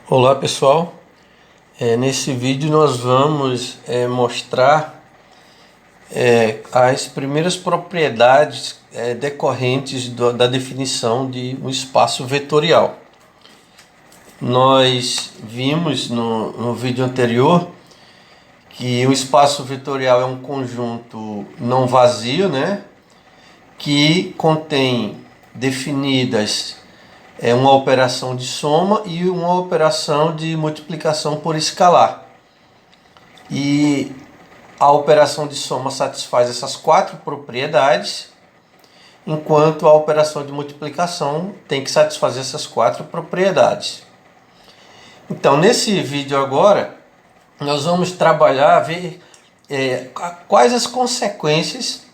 Olá pessoal, nesse vídeo nós vamos mostrar as primeiras propriedades decorrentes da definição de um espaço vetorial. Nós vimos no vídeo anterior que o espaço vetorial é um conjunto não vazio, né, que contém definidas uma operação de soma e uma operação de multiplicação por escalar. E a operação de soma satisfaz essas quatro propriedades, enquanto a operação de multiplicação tem que satisfazer essas quatro propriedades. Então, nesse vídeo agora, nós vamos trabalhar, ver quais as consequências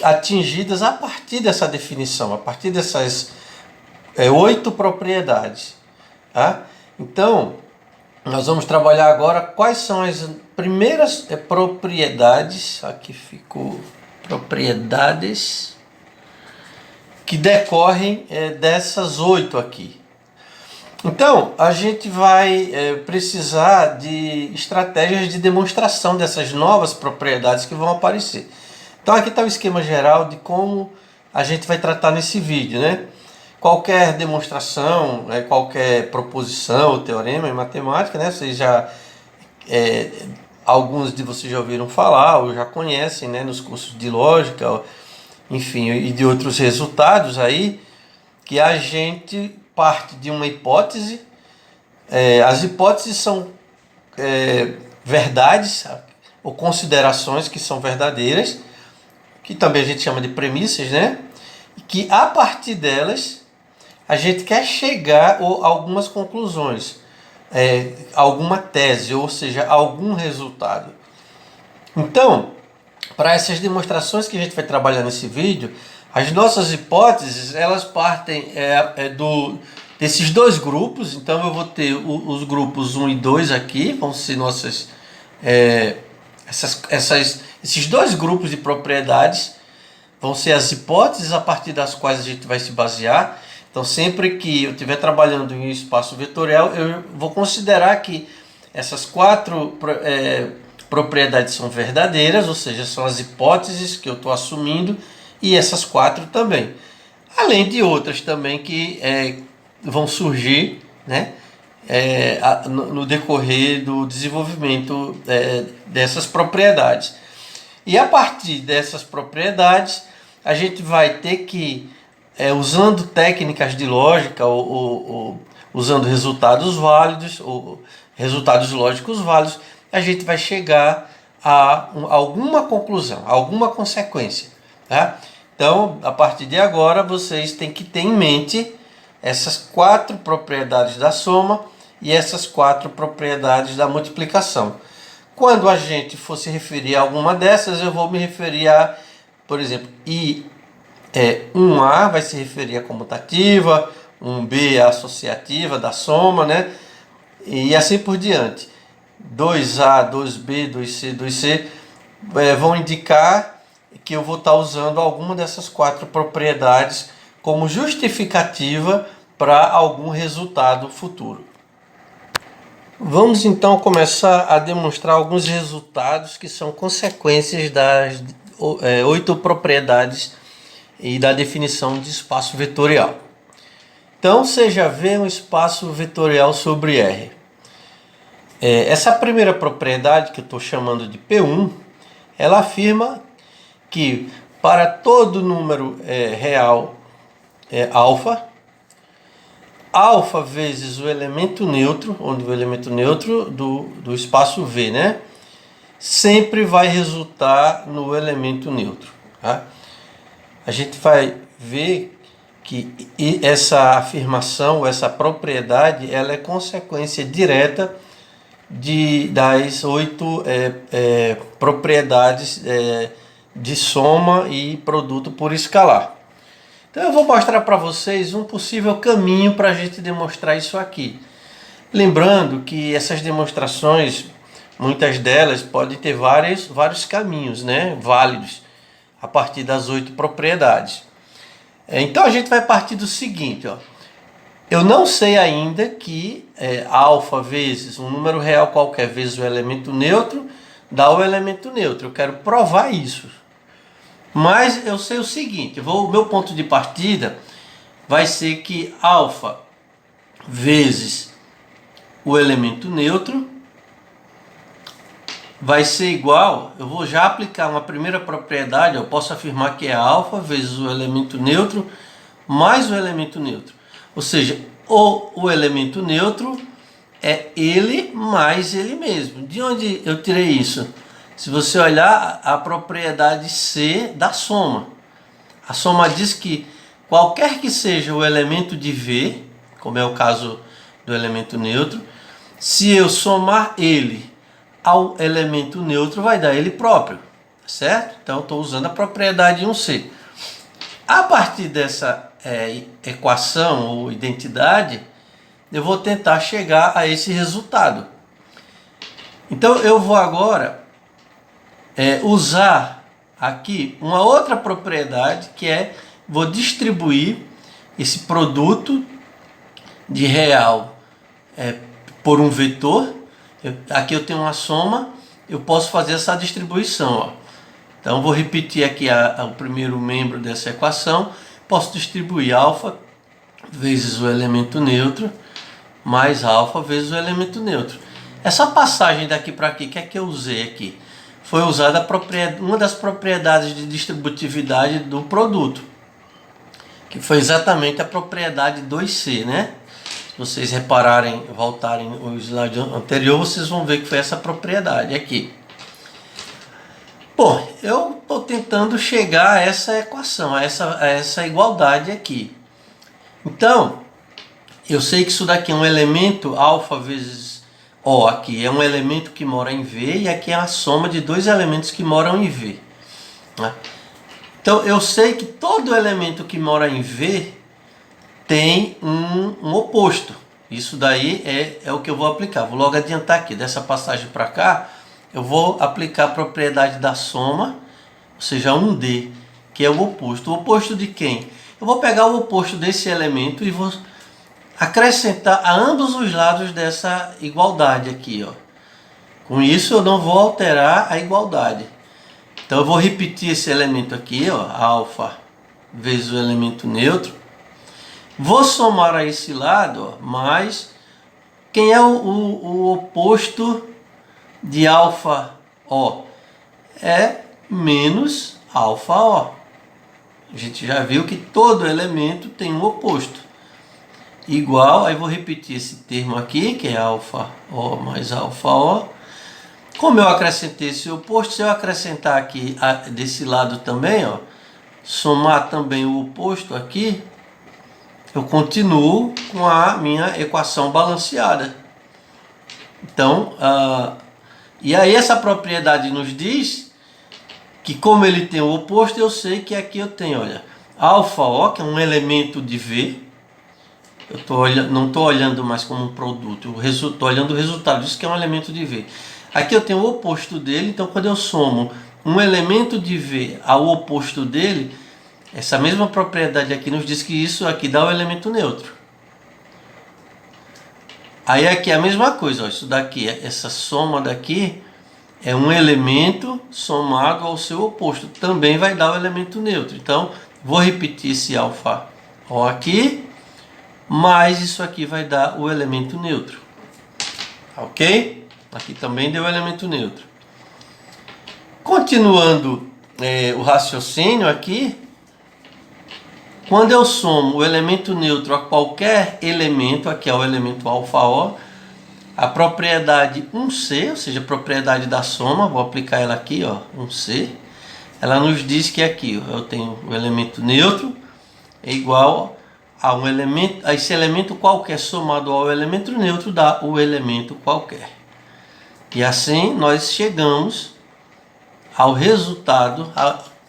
atingidas a partir dessa definição, a partir dessas 8 propriedades. Tá? Então, nós vamos trabalhar agora quais são as primeiras propriedades, aqui ficou propriedades, que decorrem dessas 8 aqui. Então, a gente vai precisar de estratégias de demonstração dessas novas propriedades que vão aparecer. Então, aqui está o esquema geral de como a gente vai tratar nesse vídeo, né? Qualquer demonstração, qualquer proposição ou teorema em matemática, né? Vocês já, alguns de vocês já ouviram falar ou já conhecem, né? Nos cursos de lógica, enfim, e de outros resultados aí, que a gente parte de uma hipótese. As hipóteses são verdades ou considerações que são verdadeiras, que também a gente chama de premissas, né? Que a partir delas a gente quer chegar a algumas conclusões, alguma tese, ou seja, algum resultado. Então, para essas demonstrações que a gente vai trabalhar nesse vídeo, as nossas hipóteses elas partem desses dois grupos. Então eu vou ter os grupos 1 e 2 aqui, vão ser nossas esses dois grupos de propriedades, vão ser as hipóteses a partir das quais a gente vai se basear. Então sempre que eu estiver trabalhando em espaço vetorial, eu vou considerar que essas quatro propriedades são verdadeiras, ou seja, são as hipóteses que eu estou assumindo, e essas quatro também. Além de outras também que vão surgir, né, no decorrer do desenvolvimento dessas propriedades. E a partir dessas propriedades, a gente vai ter que, usando técnicas de lógica ou usando resultados válidos ou resultados lógicos válidos, a gente vai chegar a alguma conclusão, alguma consequência. Tá? Então, a partir de agora, vocês têm que ter em mente essas quatro propriedades da soma e essas quatro propriedades da multiplicação. Quando a gente for se referir a alguma dessas, eu vou me referir a, por exemplo, 1A vai se referir à comutativa, 1B à associativa da soma, né? E assim por diante. 2A, 2B, 2C, 2C vão indicar que eu vou estar usando alguma dessas quatro propriedades como justificativa para algum resultado futuro. Vamos então começar a demonstrar alguns resultados que são consequências das 8 propriedades e da definição de espaço vetorial. Então, você já vê um espaço vetorial sobre R. Essa primeira propriedade, que eu estou chamando de P1, ela afirma que para todo número real alfa, alfa vezes o elemento neutro, onde o elemento neutro do espaço V, né, sempre vai resultar no elemento neutro. Tá? A gente vai ver que essa afirmação, essa propriedade, ela é consequência direta das 8 propriedades de soma e produto por escalar. Então eu vou mostrar para vocês um possível caminho para a gente demonstrar isso aqui. Lembrando que essas demonstrações, muitas delas podem ter vários caminhos, né, válidos, a partir das 8 propriedades. Então a gente vai partir do seguinte, ó. Eu não sei ainda que alfa vezes um número real qualquer vezes o elemento neutro dá o elemento neutro. Eu quero provar isso. Mas eu sei o seguinte, o meu ponto de partida vai ser que alfa vezes o elemento neutro vai ser igual, eu vou já aplicar uma primeira propriedade, eu posso afirmar que é alfa vezes o elemento neutro mais o elemento neutro. Ou seja, o elemento neutro é ele mais ele mesmo. De onde eu tirei isso? Se você olhar a propriedade C da soma. A soma diz que qualquer que seja o elemento de V, como é o caso do elemento neutro, se eu somar ele ao elemento neutro, vai dar ele próprio, certo? Então, estou usando a propriedade 1C. A partir dessa equação ou identidade, eu vou tentar chegar a esse resultado. Então, eu vou agora usar aqui uma outra propriedade, que vou distribuir esse produto de real por um vetor. Aqui eu tenho uma soma, eu posso fazer essa distribuição. Ó. Então, vou repetir aqui o primeiro membro dessa equação. Posso distribuir alfa vezes o elemento neutro mais alfa vezes o elemento neutro. Essa passagem daqui para aqui, que é que eu usei aqui? Foi usada uma das propriedades de distributividade do produto, que foi exatamente a propriedade 2C, né? Se vocês repararem, voltarem o slide anterior, vocês vão ver que foi essa propriedade aqui. Bom, eu estou tentando chegar a essa equação, a essa igualdade aqui. Então, eu sei que isso daqui é um elemento alfa vezes O, aqui é um elemento que mora em V, e aqui é a soma de dois elementos que moram em V. Né? Então, eu sei que todo elemento que mora em V tem um oposto. Isso daí é o que eu vou aplicar. Vou logo adiantar aqui, dessa passagem para cá, eu vou aplicar a propriedade da soma, ou seja, 1D, que é o oposto. O oposto de quem? Eu vou pegar o oposto desse elemento e vou acrescentar a ambos os lados dessa igualdade aqui. Ó. Com isso eu não vou alterar a igualdade. Então eu vou repetir esse elemento aqui, ó, alfa vezes o elemento neutro. Vou somar a esse lado, ó, mais quem é o oposto de alfa O? É menos alfa O. A gente já viu que todo elemento tem um oposto. Igual, aí vou repetir esse termo aqui, que é alfa O mais alfa O. Como eu acrescentei esse oposto, se eu acrescentar aqui desse lado também, ó, somar também o oposto aqui, eu continuo com a minha equação balanceada. Então, e aí essa propriedade nos diz que como ele tem o oposto, eu sei que aqui eu tenho, olha, alfa O, que é um elemento de V. Eu não estou olhando mais como um produto, estou olhando o resultado, isso que é um elemento de V. Aqui eu tenho o oposto dele, então quando eu somo um elemento de V ao oposto dele, essa mesma propriedade aqui nos diz que isso aqui dá o elemento neutro. Aí aqui é a mesma coisa, ó, isso daqui, essa soma daqui é um elemento somado ao seu oposto, também vai dar o elemento neutro. Então, vou repetir esse alfa O aqui, mas isso aqui vai dar o elemento neutro. Ok? Aqui também deu o elemento neutro. Continuando o raciocínio aqui, quando eu somo o elemento neutro a qualquer elemento, aqui é o elemento alfa O, a propriedade 1C, ou seja, a propriedade da soma, vou aplicar ela aqui, ó, 1C, ela nos diz que aqui ó, eu tenho o elemento neutro é igual a esse elemento qualquer somado ao elemento neutro dá o elemento qualquer. E assim nós chegamos ao resultado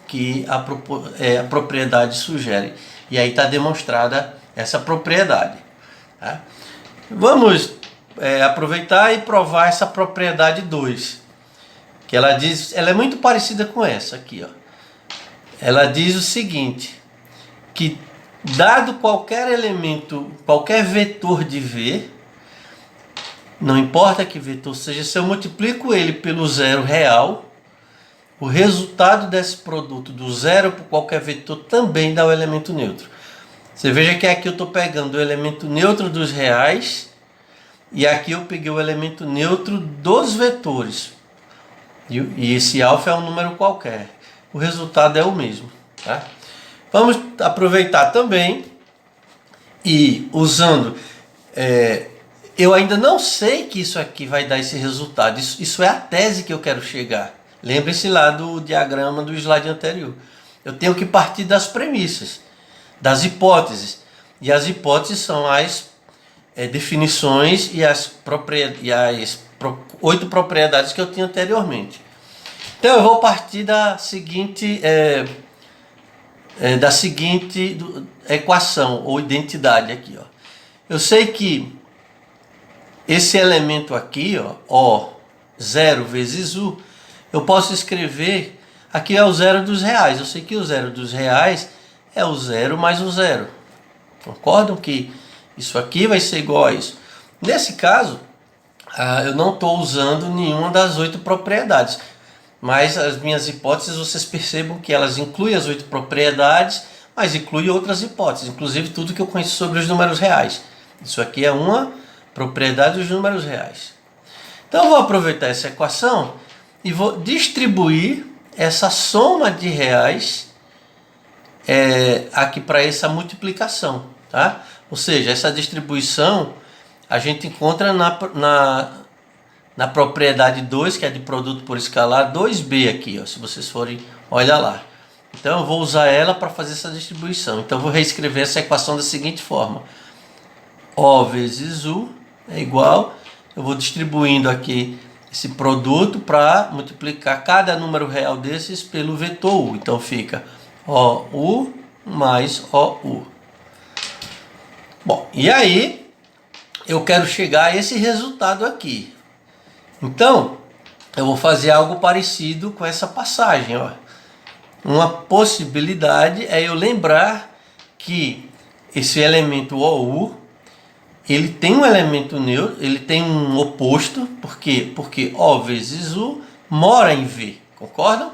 que a propriedade sugere. E aí está demonstrada essa propriedade. Tá? Vamos aproveitar e provar essa propriedade 2. Que ela é muito parecida com essa aqui. Ó. Ela diz o seguinte, que dado qualquer elemento, qualquer vetor de V, não importa que vetor seja, se eu multiplico ele pelo zero real, o resultado desse produto do zero por qualquer vetor também dá o elemento neutro. Você veja que aqui eu estou pegando o elemento neutro dos reais e aqui eu peguei o elemento neutro dos vetores. E esse alfa é um número qualquer. O resultado é o mesmo. Tá? Vamos aproveitar também e usando... eu ainda não sei que isso aqui vai dar esse resultado. Isso é a tese que eu quero chegar. Lembre-se lá do diagrama do slide anterior. Eu tenho que partir das premissas, das hipóteses. E as hipóteses são as definições e as 8 propriedades que eu tinha anteriormente. Então eu vou partir da seguinte equação ou identidade aqui. Ó. Eu sei que esse elemento aqui, ó, 0 vezes U, eu posso escrever, aqui é o zero dos reais. Eu sei que o zero dos reais é o zero mais o zero. Concordam que isso aqui vai ser igual a isso? Nesse caso, eu não estou usando nenhuma das 8 propriedades. Mas as minhas hipóteses, vocês percebam que elas incluem as 8 propriedades, mas incluem outras hipóteses, inclusive tudo que eu conheço sobre os números reais. Isso aqui é uma propriedade dos números reais. Então eu vou aproveitar essa equação e vou distribuir essa soma de reais aqui para essa multiplicação. Tá? Ou seja, essa distribuição a gente encontra na propriedade 2, que é de produto por escalar, 2b aqui, ó, se vocês forem, olha lá. Então eu vou usar ela para fazer essa distribuição. Então eu vou reescrever essa equação da seguinte forma. O vezes U é igual, eu vou distribuindo aqui esse produto para multiplicar cada número real desses pelo vetor U. Então fica OU mais OU. Bom, e aí eu quero chegar a esse resultado aqui. Então, eu vou fazer algo parecido com essa passagem. Ó. Uma possibilidade é eu lembrar que esse elemento OU, ele tem um elemento neutro, ele tem um oposto. Por quê? Porque O vezes U mora em V. Concordam?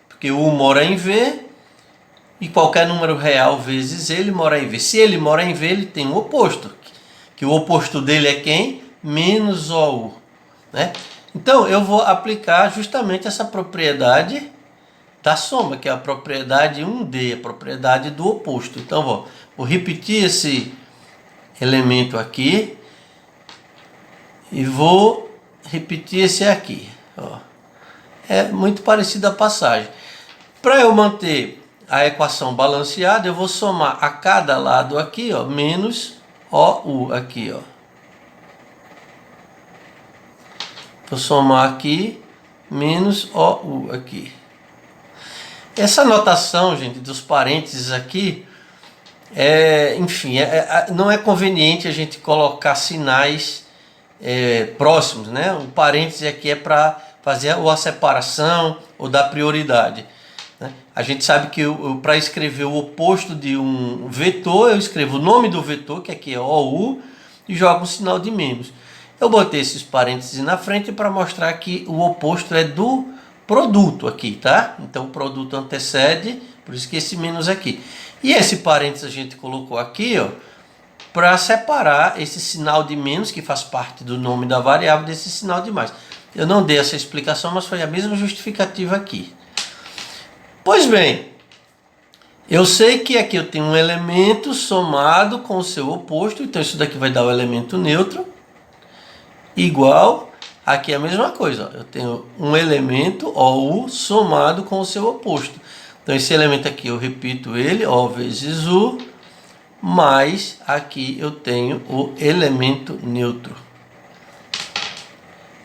Porque U mora em V e qualquer número real vezes ele mora em V. Se ele mora em V, ele tem um oposto. Que o oposto dele é quem? Menos OU. Né? Então eu vou aplicar justamente essa propriedade da soma, que é a propriedade 1D, a propriedade do oposto. Então vou repetir esse elemento aqui e vou repetir esse aqui. Ó. É muito parecido a passagem. Para eu manter a equação balanceada, eu vou somar a cada lado aqui, ó, menos OU aqui, ó. Vou somar aqui, menos OU aqui. Essa notação, gente, dos parênteses aqui, enfim, não é conveniente a gente colocar sinais próximos, né? O parêntese aqui é para fazer a separação ou dar prioridade. Né? A gente sabe que para escrever o oposto de um vetor, eu escrevo o nome do vetor, que aqui é OU, e jogo um sinal de menos. Eu botei esses parênteses na frente para mostrar que o oposto é do produto aqui, tá? Então o produto antecede, por isso que esse menos aqui. E esse parênteses a gente colocou aqui, ó, para separar esse sinal de menos, que faz parte do nome da variável, desse sinal de mais. Eu não dei essa explicação, mas foi a mesma justificativa aqui. Pois bem, eu sei que aqui eu tenho um elemento somado com o seu oposto, então isso daqui vai dar o elemento neutro, igual, aqui é a mesma coisa, ó, eu tenho um elemento, OU, somado com o seu oposto. Então esse elemento aqui eu repito ele, O vezes U, mais aqui eu tenho o elemento neutro.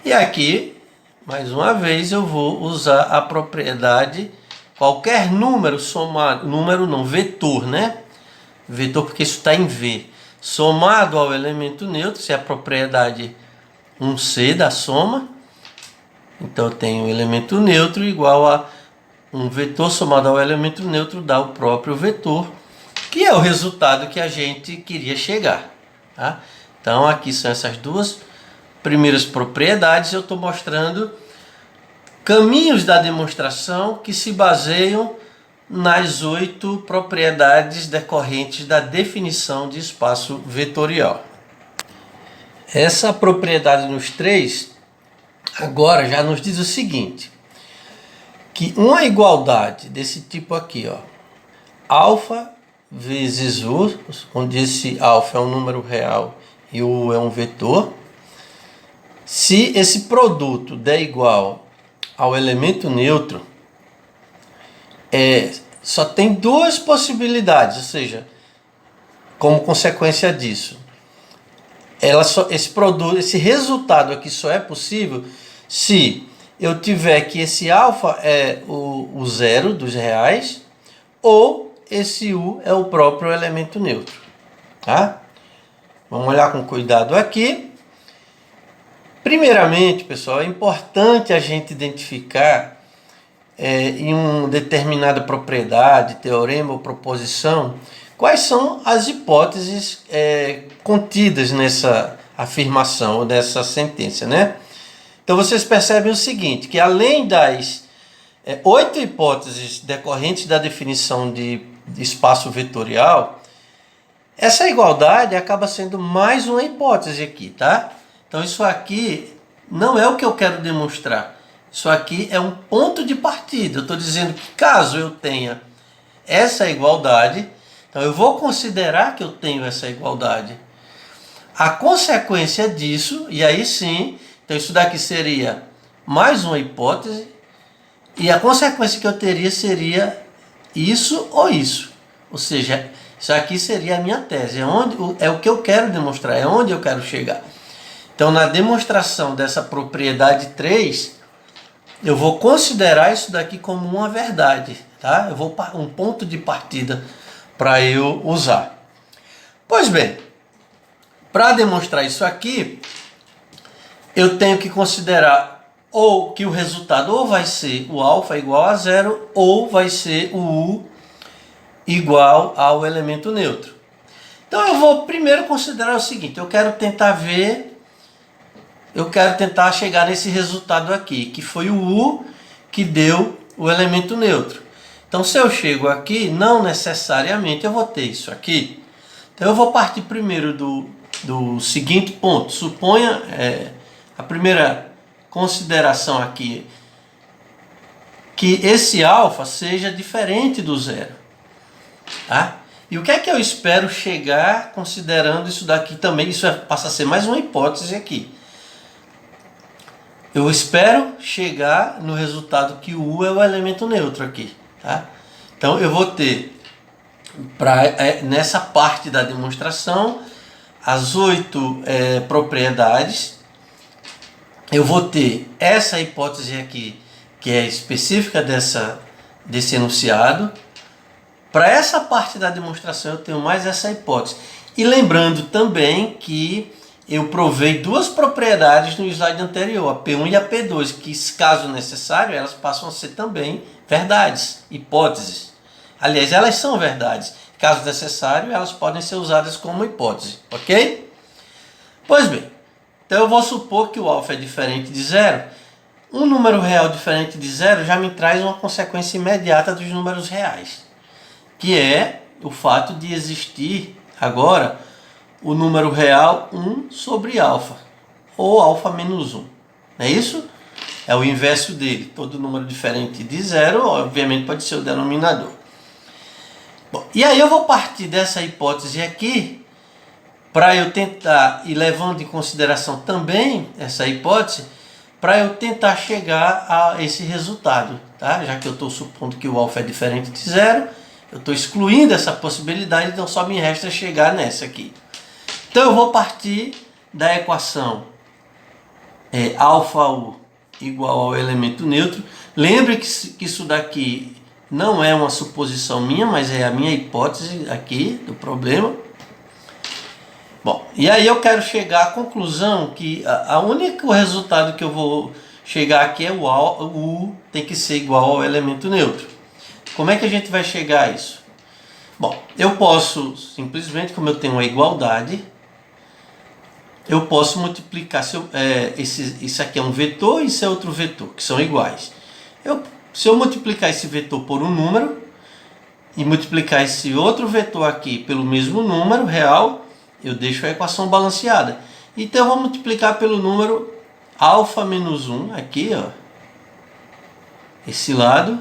E aqui, mais uma vez, eu vou usar a propriedade, qualquer número somado, número não, vetor, né? Vetor porque isso está em V. Somado ao elemento neutro, se é a propriedade 1C da soma. Então eu tenho o elemento neutro igual a um vetor somado ao elemento neutro dá o próprio vetor, que é o resultado que a gente queria chegar. Tá? Então aqui são essas duas primeiras propriedades. Eu estou mostrando caminhos da demonstração que se baseiam nas 8 propriedades decorrentes da definição de espaço vetorial. Essa propriedade nos 3 agora já nos diz o seguinte, que uma igualdade desse tipo aqui, ó, alfa vezes u, onde esse alfa é um número real e u é um vetor, se esse produto der igual ao elemento neutro, só tem 2 possibilidades, ou seja, como consequência disso, esse resultado aqui só é possível se eu tiver que esse alfa é o zero dos reais ou esse u é o próprio elemento neutro. Tá? Vamos olhar com cuidado aqui. Primeiramente, pessoal, é importante a gente identificar em uma determinada propriedade, teorema ou proposição, quais são as hipóteses contidas nessa afirmação ou nessa sentença, né? Então vocês percebem o seguinte, que além das 8 hipóteses decorrentes da definição de espaço vetorial, essa igualdade acaba sendo mais uma hipótese aqui, tá? Então isso aqui não é o que eu quero demonstrar. Isso aqui é um ponto de partida. Eu estou dizendo que caso eu tenha essa igualdade, então eu vou considerar que eu tenho essa igualdade. A consequência disso, e aí sim, então isso daqui seria mais uma hipótese, e a consequência que eu teria seria isso ou isso. Ou seja, isso aqui seria a minha tese, é o que eu quero demonstrar, é onde eu quero chegar. Então na demonstração dessa propriedade 3, eu vou considerar isso daqui como uma verdade, tá? Eu vou um ponto de partida para eu usar. Pois bem, para demonstrar isso aqui, eu tenho que considerar ou que o resultado ou vai ser o alfa igual a zero ou vai ser o u igual ao elemento neutro. Então eu vou primeiro considerar o seguinte, eu quero tentar chegar nesse resultado aqui, que foi o u que deu o elemento neutro. Então se eu chego aqui, não necessariamente eu vou ter isso aqui. Então eu vou partir primeiro do seguinte ponto. Suponha a primeira consideração aqui, que esse alfa seja diferente do zero. Tá? E o que é que eu espero chegar considerando isso daqui também? Isso passa a ser mais uma hipótese aqui. Eu espero chegar no resultado que o u é o elemento neutro aqui. Tá? Então eu vou ter, nessa parte da demonstração, as 8 propriedades. Eu vou ter essa hipótese aqui, que é específica desse enunciado. Para essa parte da demonstração eu tenho mais essa hipótese. E lembrando também que eu provei 2 propriedades no slide anterior, a P1 e a P2, que caso necessário elas passam a ser também verdades, hipóteses. Aliás, elas são verdades. Caso necessário, elas podem ser usadas como hipótese, ok? Pois bem, então eu vou supor que o alfa é diferente de zero. Um número real diferente de zero já me traz uma consequência imediata dos números reais, que é o fato de existir agora o número real 1 sobre alfa, ou alfa menos 1. Não é isso? É o inverso dele. Todo número diferente de zero, obviamente, pode ser o denominador. Bom, e aí eu vou partir dessa hipótese aqui, para eu tentar, e levando em consideração também essa hipótese, para eu tentar chegar a esse resultado. Tá? Já que eu estou supondo que o alfa é diferente de zero, eu estou excluindo essa possibilidade, então só me resta chegar nessa aqui. Então eu vou partir da equação alfa u igual ao elemento neutro. Lembre que isso daqui não é uma suposição minha, mas é a minha hipótese aqui do problema. Bom, e aí eu quero chegar à conclusão que o único resultado que eu vou chegar aqui é o u tem que ser igual ao elemento neutro. Como é que a gente vai chegar a isso? Bom, eu posso simplesmente, como eu tenho uma igualdade, eu posso multiplicar, isso aqui é um vetor e isso é outro vetor, que são iguais. Se eu multiplicar esse vetor por um número e multiplicar esse outro vetor aqui pelo mesmo número real, eu deixo a equação balanceada. Então eu vou multiplicar pelo número alfa menos 1 aqui, ó, esse lado,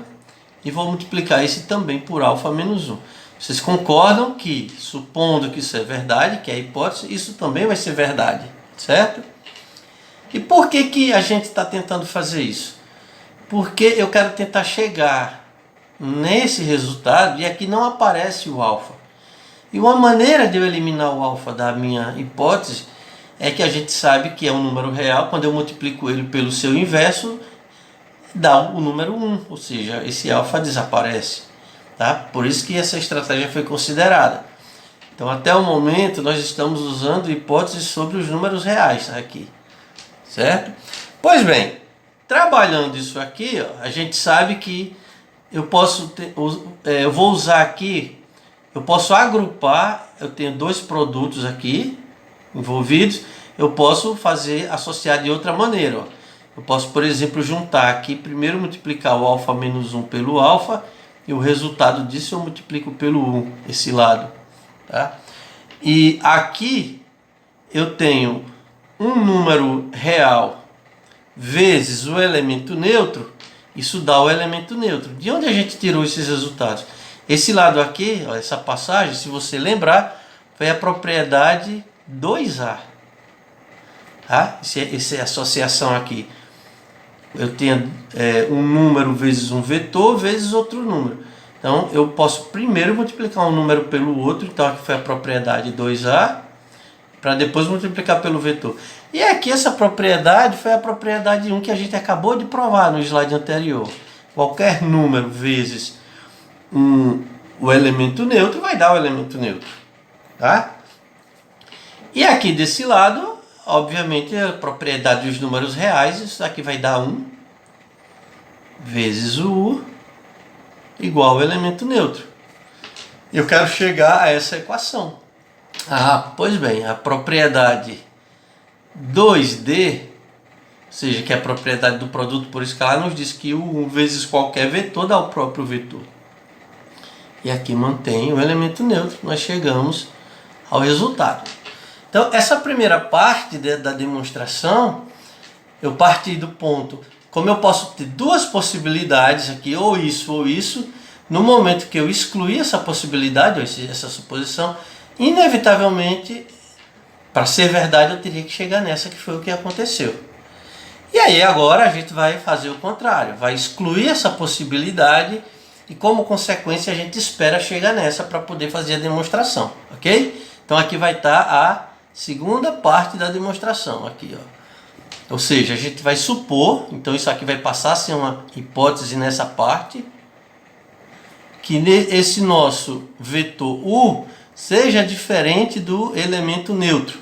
e vou multiplicar esse também por alfa menos 1. Vocês concordam que, supondo que isso é verdade, que é a hipótese, isso também vai ser verdade, certo? E por que a gente está tentando fazer isso? Porque eu quero tentar chegar nesse resultado e aqui não aparece o alfa. E uma maneira de eu eliminar o alfa da minha hipótese é que a gente sabe que é um número real. Quando eu multiplico ele pelo seu inverso, dá o número 1, ou seja, esse alfa desaparece. Tá? Por isso que essa estratégia foi considerada. Então, até o momento, nós estamos usando hipóteses sobre os números reais aqui, certo? Pois bem, trabalhando isso aqui, ó, a gente sabe que eu posso eu vou usar aqui, eu posso agrupar, eu tenho dois produtos aqui envolvidos, eu posso fazer associar de outra maneira. Ó. Eu posso, por exemplo, juntar aqui, primeiro multiplicar o alfa menos 1 pelo alfa, e o resultado disso eu multiplico pelo 1, esse lado. Tá? E aqui eu tenho um número real vezes o elemento neutro, isso dá o elemento neutro. De onde a gente tirou esses resultados? Esse lado aqui, ó, essa passagem, se você lembrar, foi a propriedade 2A. Tá? Essa associação aqui. Eu tenho um número vezes um vetor vezes outro número. Então eu posso primeiro multiplicar um número pelo outro, então aqui foi a propriedade 2A, para depois multiplicar pelo vetor. E aqui essa propriedade foi a propriedade 1 que a gente acabou de provar no slide anterior. Qualquer número vezes o elemento neutro vai dar o elemento neutro. Tá? E aqui desse lado, obviamente, a propriedade dos números reais, isso aqui vai dar 1 vezes o U igual ao elemento neutro. Eu quero chegar a essa equação. Pois bem, a propriedade 2D, ou seja, que é a propriedade do produto por escalar, nos diz que o 1 vezes qualquer vetor dá o próprio vetor. E aqui mantém o elemento neutro, nós chegamos ao resultado. Então, essa primeira parte da demonstração, eu parti do ponto, como eu posso ter duas possibilidades aqui, ou isso, no momento que eu excluir essa possibilidade, ou essa suposição, inevitavelmente, para ser verdade, eu teria que chegar nessa, que foi o que aconteceu. E aí agora a gente vai fazer o contrário, vai excluir essa possibilidade e como consequência a gente espera chegar nessa para poder fazer a demonstração, ok? Então aqui vai estar a segunda parte da demonstração, aqui, ó. Ou seja, a gente vai supor, então isso aqui vai passar a ser uma hipótese nessa parte, que esse nosso vetor U seja diferente do elemento neutro.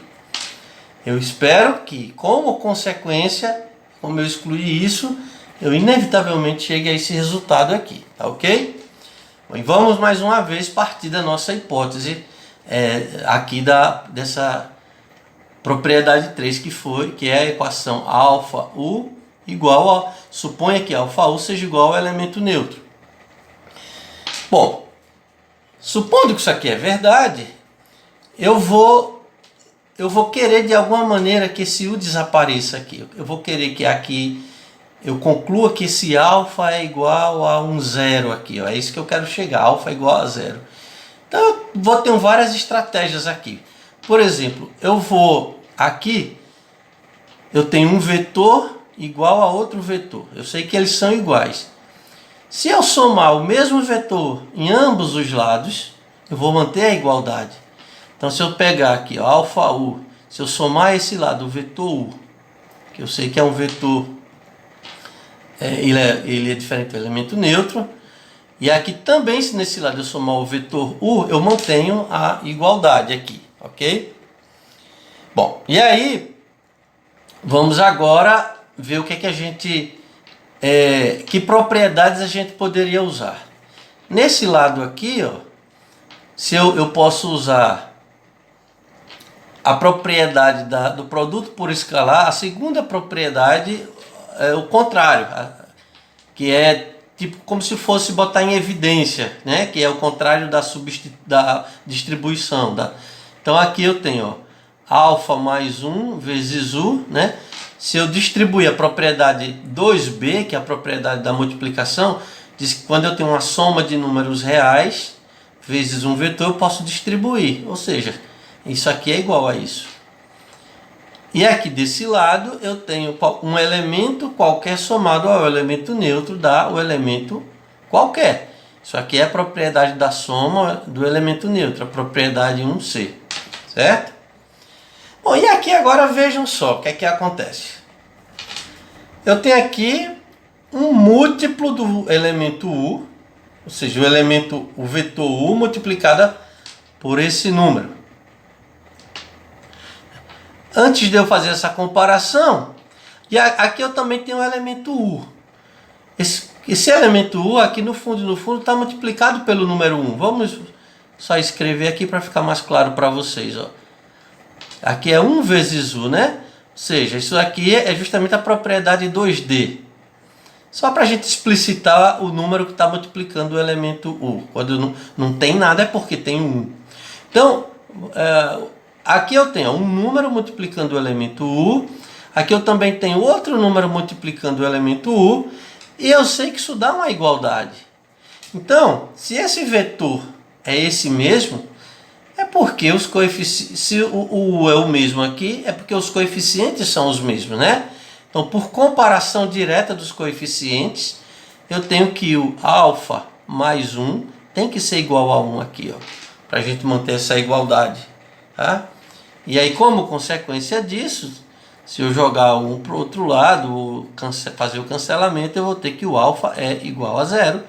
Eu espero que, como consequência, como eu excluí isso, eu inevitavelmente chegue a esse resultado aqui, tá ok? Bom, e vamos mais uma vez partir da nossa hipótese aqui dessa propriedade 3 que é a equação alfa U igual a, suponha que alfa U seja igual ao elemento neutro. Bom, supondo que isso aqui é verdade, eu vou querer de alguma maneira que esse U desapareça aqui. Eu vou querer que aqui eu conclua que esse alfa é igual a um zero aqui. Ó. É isso que eu quero chegar, alfa é igual a zero. Então eu vou ter várias estratégias aqui. Por exemplo, aqui eu tenho um vetor igual a outro vetor. Eu sei que eles são iguais. Se eu somar o mesmo vetor em ambos os lados, eu vou manter a igualdade. Então se eu pegar aqui, ó, alfa U, se eu somar esse lado, o vetor U, que eu sei que é um vetor, ele é diferente do elemento neutro, e aqui também, se nesse lado eu somar o vetor U, eu mantenho a igualdade aqui, ok? Bom, e aí, vamos agora ver o que a gente, que propriedades a gente poderia usar. Nesse lado aqui, ó, se eu posso usar a propriedade do produto por escalar, a segunda propriedade é o contrário, que é tipo como se fosse botar em evidência, né? Que é o contrário da distribuição. Então aqui eu tenho, ó, alfa mais 1 vezes u, né? Se eu distribuir a propriedade 2b, que é a propriedade da multiplicação, diz que quando eu tenho uma soma de números reais vezes um vetor, eu posso distribuir. Ou seja, isso aqui é igual a isso. E aqui desse lado eu tenho um elemento qualquer somado ao elemento neutro dá o elemento qualquer. Isso aqui é a propriedade da soma do elemento neutro, a propriedade 1c. Certo? Bom, e aqui agora vejam só o que é que acontece. Eu tenho aqui um múltiplo do elemento u, ou seja, o vetor u multiplicado por esse número. Antes de eu fazer essa comparação, e aqui eu também tenho o elemento u. Esse elemento u aqui no fundo está multiplicado pelo número 1. Vamos só escrever aqui para ficar mais claro para vocês, ó. Aqui é 1 vezes u, né? Ou seja, isso aqui é justamente a propriedade 2D. Só para a gente explicitar o número que está multiplicando o elemento u. Quando não tem nada é porque tem 1. Então, aqui eu tenho um número multiplicando o elemento u. Aqui eu também tenho outro número multiplicando o elemento u. E eu sei que isso dá uma igualdade. Então, se esse vetor é esse mesmo, é porque os coeficientes, se o u é o mesmo aqui, é porque os coeficientes são os mesmos, né? Então, por comparação direta dos coeficientes, eu tenho que o alfa mais 1 tem que ser igual a 1 aqui, ó, para a gente manter essa igualdade, tá? E aí, como consequência disso, se eu jogar um para o outro lado, fazer o cancelamento, eu vou ter que o alfa é igual a 0,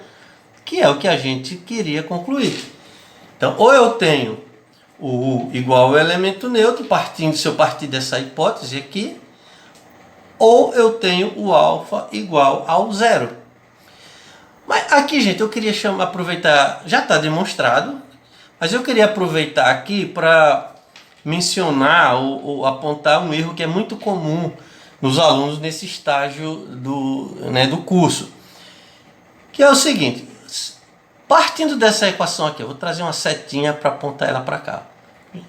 que é o que a gente queria concluir. Então, ou eu tenho o u igual ao elemento neutro, se eu partir dessa hipótese aqui, ou eu tenho o alfa igual ao 0. Mas aqui, gente, eu queria aproveitar, já está demonstrado, mas eu queria aproveitar aqui para mencionar ou apontar um erro que é muito comum nos alunos nesse estágio do curso, que é o seguinte: partindo dessa equação aqui, eu vou trazer uma setinha para apontar ela para cá.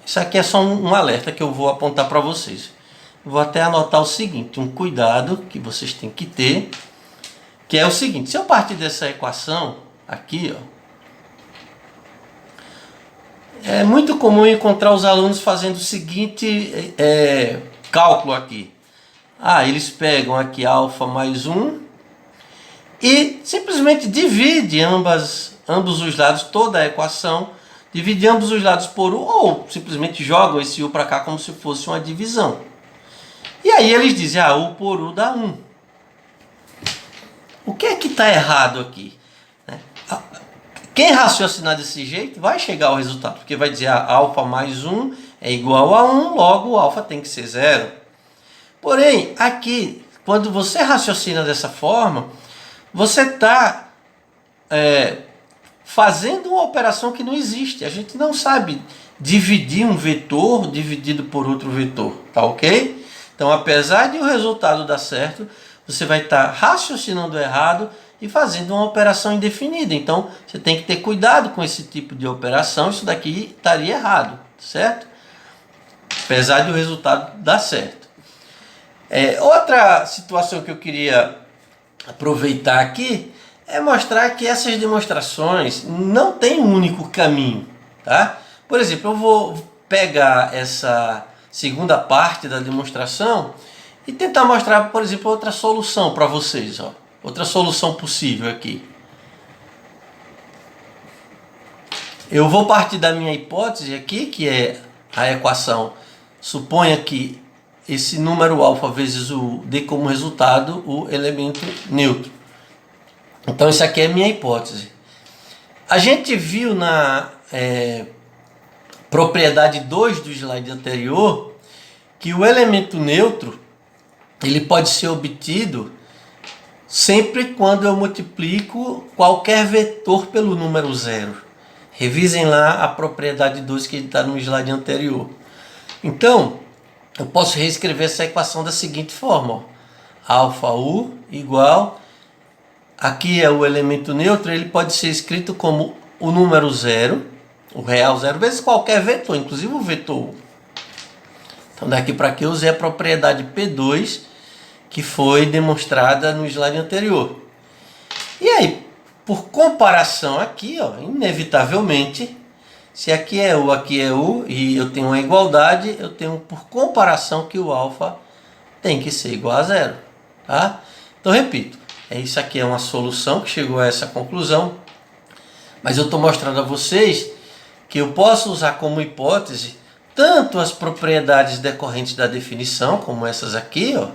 Isso aqui é só um alerta que eu vou apontar para vocês. Vou até anotar o seguinte, um cuidado que vocês têm que ter, que é o seguinte: se eu partir dessa equação aqui, ó, é muito comum encontrar os alunos fazendo o seguinte cálculo aqui. Eles pegam aqui alfa mais 1 e simplesmente divide ambos os lados, toda a equação, divide ambos os lados por u, ou simplesmente jogam esse u para cá como se fosse uma divisão. E aí eles dizem, u por u dá 1. O que é que está errado aqui? Quem raciocinar desse jeito vai chegar ao resultado, porque vai dizer alfa mais 1 é igual a 1, logo o alfa tem que ser 0. Porém, aqui, quando você raciocina dessa forma, você está fazendo uma operação que não existe. A gente não sabe dividir um vetor dividido por outro vetor, tá ok? Então, apesar de o resultado dar certo, você vai estar raciocinando errado e fazendo uma operação indefinida. Então, você tem que ter cuidado com esse tipo de operação. Isso daqui estaria errado, certo? Apesar de o resultado dar certo. Outra situação que eu queria aproveitar aqui é mostrar que essas demonstrações não têm um único caminho, tá? Por exemplo, eu vou pegar essa segunda parte da demonstração e tentar mostrar, por exemplo, outra solução para vocês, ó. Outra solução possível aqui. Eu vou partir da minha hipótese aqui, que é a equação. Suponha que esse número alfa vezes o dê como resultado o elemento neutro. Então, isso aqui é a minha hipótese. A gente viu na propriedade 2 do slide anterior que o elemento neutro ele pode ser obtido sempre quando eu multiplico qualquer vetor pelo número 0. Revisem lá a propriedade 2 que está no slide anterior. Então, eu posso reescrever essa equação da seguinte forma. Ó. Alfa U igual, aqui é o elemento neutro, ele pode ser escrito como o número 0, o real 0, vezes qualquer vetor, inclusive o vetor U. Então daqui para aqui eu usei a propriedade P2, que foi demonstrada no slide anterior. E aí, por comparação aqui, ó, inevitavelmente, se aqui é U e eu tenho uma igualdade, eu tenho por comparação que o alfa tem que ser igual a 0. Tá? Então, repito, isso aqui é uma solução que chegou a essa conclusão, mas eu estou mostrando a vocês que eu posso usar como hipótese tanto as propriedades decorrentes da definição, como essas aqui, ó,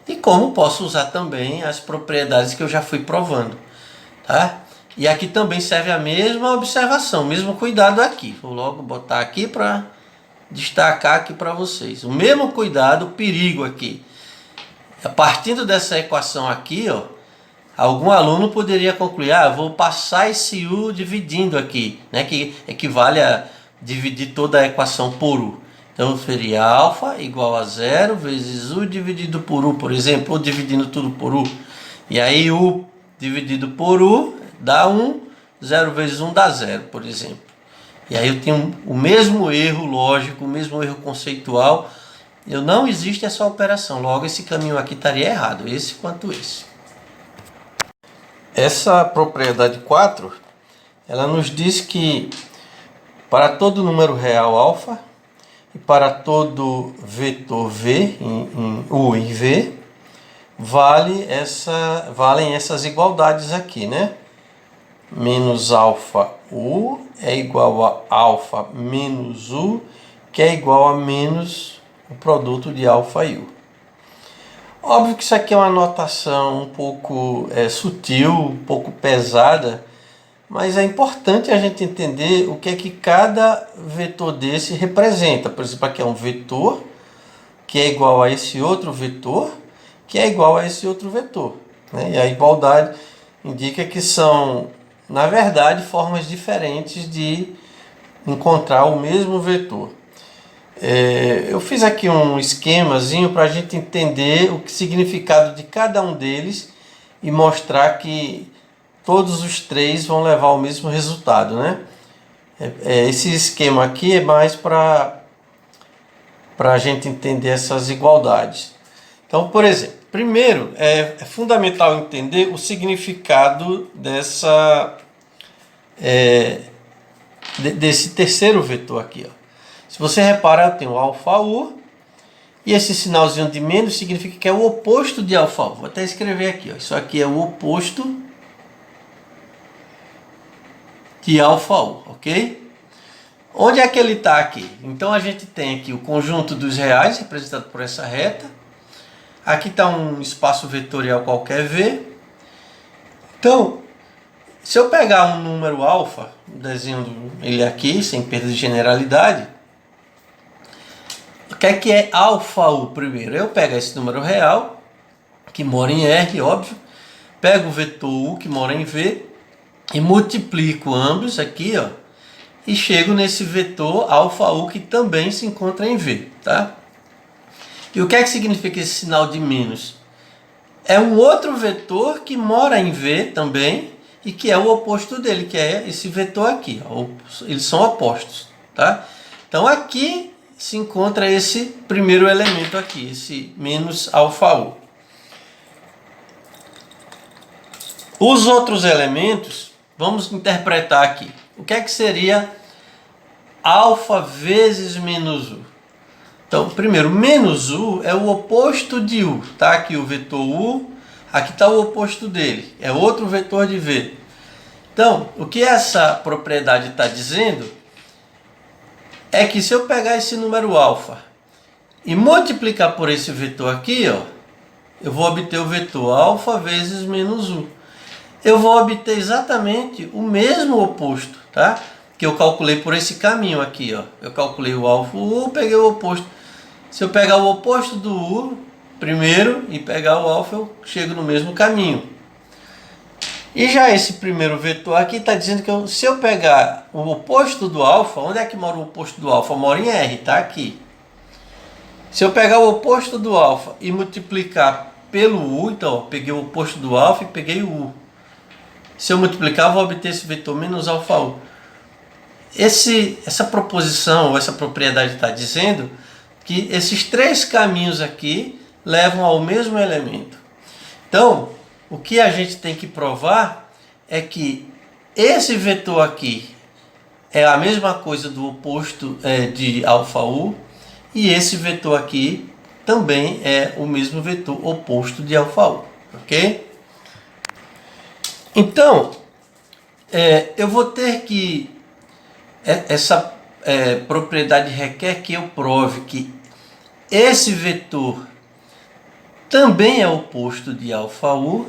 e como posso usar também as propriedades que eu já fui provando. Tá? E aqui também serve a mesma observação, o mesmo cuidado aqui. Vou logo botar aqui para destacar aqui para vocês. O mesmo cuidado, o perigo aqui. Partindo dessa equação aqui, ó, algum aluno poderia concluir, vou passar esse U dividindo aqui, né, que equivale a dividir toda a equação por U. Então seria alfa igual a 0 vezes U dividido por U, por exemplo, ou dividindo tudo por U. E aí U dividido por U dá 1, 0 vezes 1 dá 0, por exemplo. E aí eu tenho o mesmo erro lógico, o mesmo erro conceitual. Não existe essa operação, logo esse caminho aqui estaria errado, esse quanto esse. Essa propriedade 4, ela nos diz que para todo número real alfa e para todo vetor V, em U em V, valem essas igualdades aqui, né? Menos alfa U é igual a alfa menos U, que é igual a menos o produto de alfa e U. Óbvio que isso aqui é uma notação um pouco sutil, um pouco pesada, mas é importante a gente entender o que é que cada vetor desse representa. Por exemplo, aqui é um vetor que é igual a esse outro vetor, que é igual a esse outro vetor. Né? E a igualdade indica que são, na verdade, formas diferentes de encontrar o mesmo vetor. Eu fiz aqui um esquemazinho para a gente entender o significado de cada um deles e mostrar que todos os três vão levar ao mesmo resultado, né? Esse esquema aqui é mais para a gente entender essas igualdades. Então, por exemplo, primeiro é fundamental entender o significado desse terceiro vetor aqui, ó. Se você reparar, eu tenho alfa U, e esse sinalzinho de menos significa que é o oposto de alfa U. Vou até escrever aqui, ó. Isso aqui é o oposto de alfa U, ok? Onde é que ele está aqui? Então a gente tem aqui o conjunto dos reais, representado por essa reta. Aqui está um espaço vetorial qualquer V. Então, se eu pegar um número alfa, desenhando ele aqui, sem perda de generalidade, o que é alfa U primeiro? Eu pego esse número real, que mora em R, óbvio, pego o vetor U, que mora em V, e multiplico ambos aqui, ó, e chego nesse vetor alfa U, que também se encontra em V, tá? E o que significa esse sinal de menos? É um outro vetor que mora em V também, e que é o oposto dele, que é esse vetor aqui, ó. Eles são opostos, tá? Então aqui se encontra esse primeiro elemento aqui, esse menos alfa U. Os outros elementos, vamos interpretar aqui. O que seria alfa vezes menos U? Então, primeiro, menos U é o oposto de U. Tá aqui o vetor U, aqui está o oposto dele, é outro vetor de V. Então, o que essa propriedade está dizendo é que se eu pegar esse número alfa e multiplicar por esse vetor aqui, ó, eu vou obter o vetor alfa vezes menos U. Eu vou obter exatamente o mesmo oposto, tá? Que eu calculei por esse caminho aqui, ó. Eu calculei o alfa U, peguei o oposto. Se eu pegar o oposto do U primeiro e pegar o alfa, eu chego no mesmo caminho. E já esse primeiro vetor aqui está dizendo que se eu pegar o oposto do alfa, onde é que mora o oposto do alfa? Mora em R, tá aqui. Se eu pegar o oposto do alfa e multiplicar pelo U, então ó, peguei o oposto do alfa e peguei o U. Se eu multiplicar, vou obter esse vetor menos alfa U. Essa proposição, ou essa propriedade está dizendo que esses três caminhos aqui levam ao mesmo elemento. Então, o que a gente tem que provar é que esse vetor aqui é a mesma coisa do oposto de alfa U, e esse vetor aqui também é o mesmo vetor oposto de alfa U, ok? Então, eu vou ter que... Essa propriedade requer que eu prove que esse vetor também é oposto de alfa U.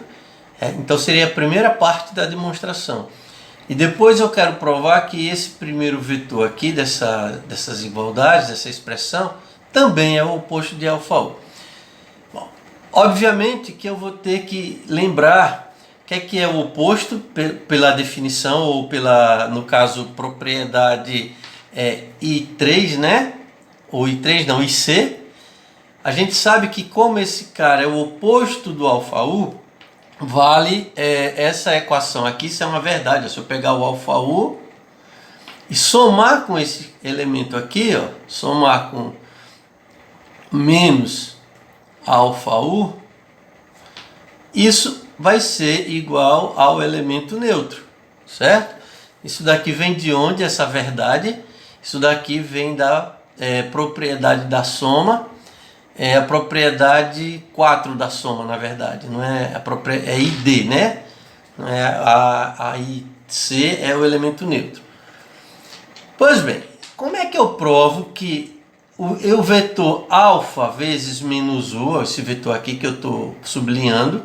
Então seria a primeira parte da demonstração. E depois eu quero provar que esse primeiro vetor aqui, dessas igualdades, dessa expressão, também é o oposto de alfa U. Bom, obviamente que eu vou ter que lembrar o que é o oposto pela definição, ou pela, no caso, propriedade I3, né? Ou I3 não, IC. A gente sabe que como esse cara é o oposto do alfa U, vale essa equação aqui, isso é uma verdade. Se eu pegar o alfa U e somar com esse elemento aqui, ó, somar com menos alfa U, isso vai ser igual ao elemento neutro, certo? Isso daqui vem de onde, essa verdade? Isso daqui vem da propriedade da soma. É a propriedade 4 da soma, na verdade, não é é ID, né? Não é a IC é o elemento neutro. Pois bem, como é que eu provo que o vetor alfa vezes menos U, esse vetor aqui que eu estou sublinhando,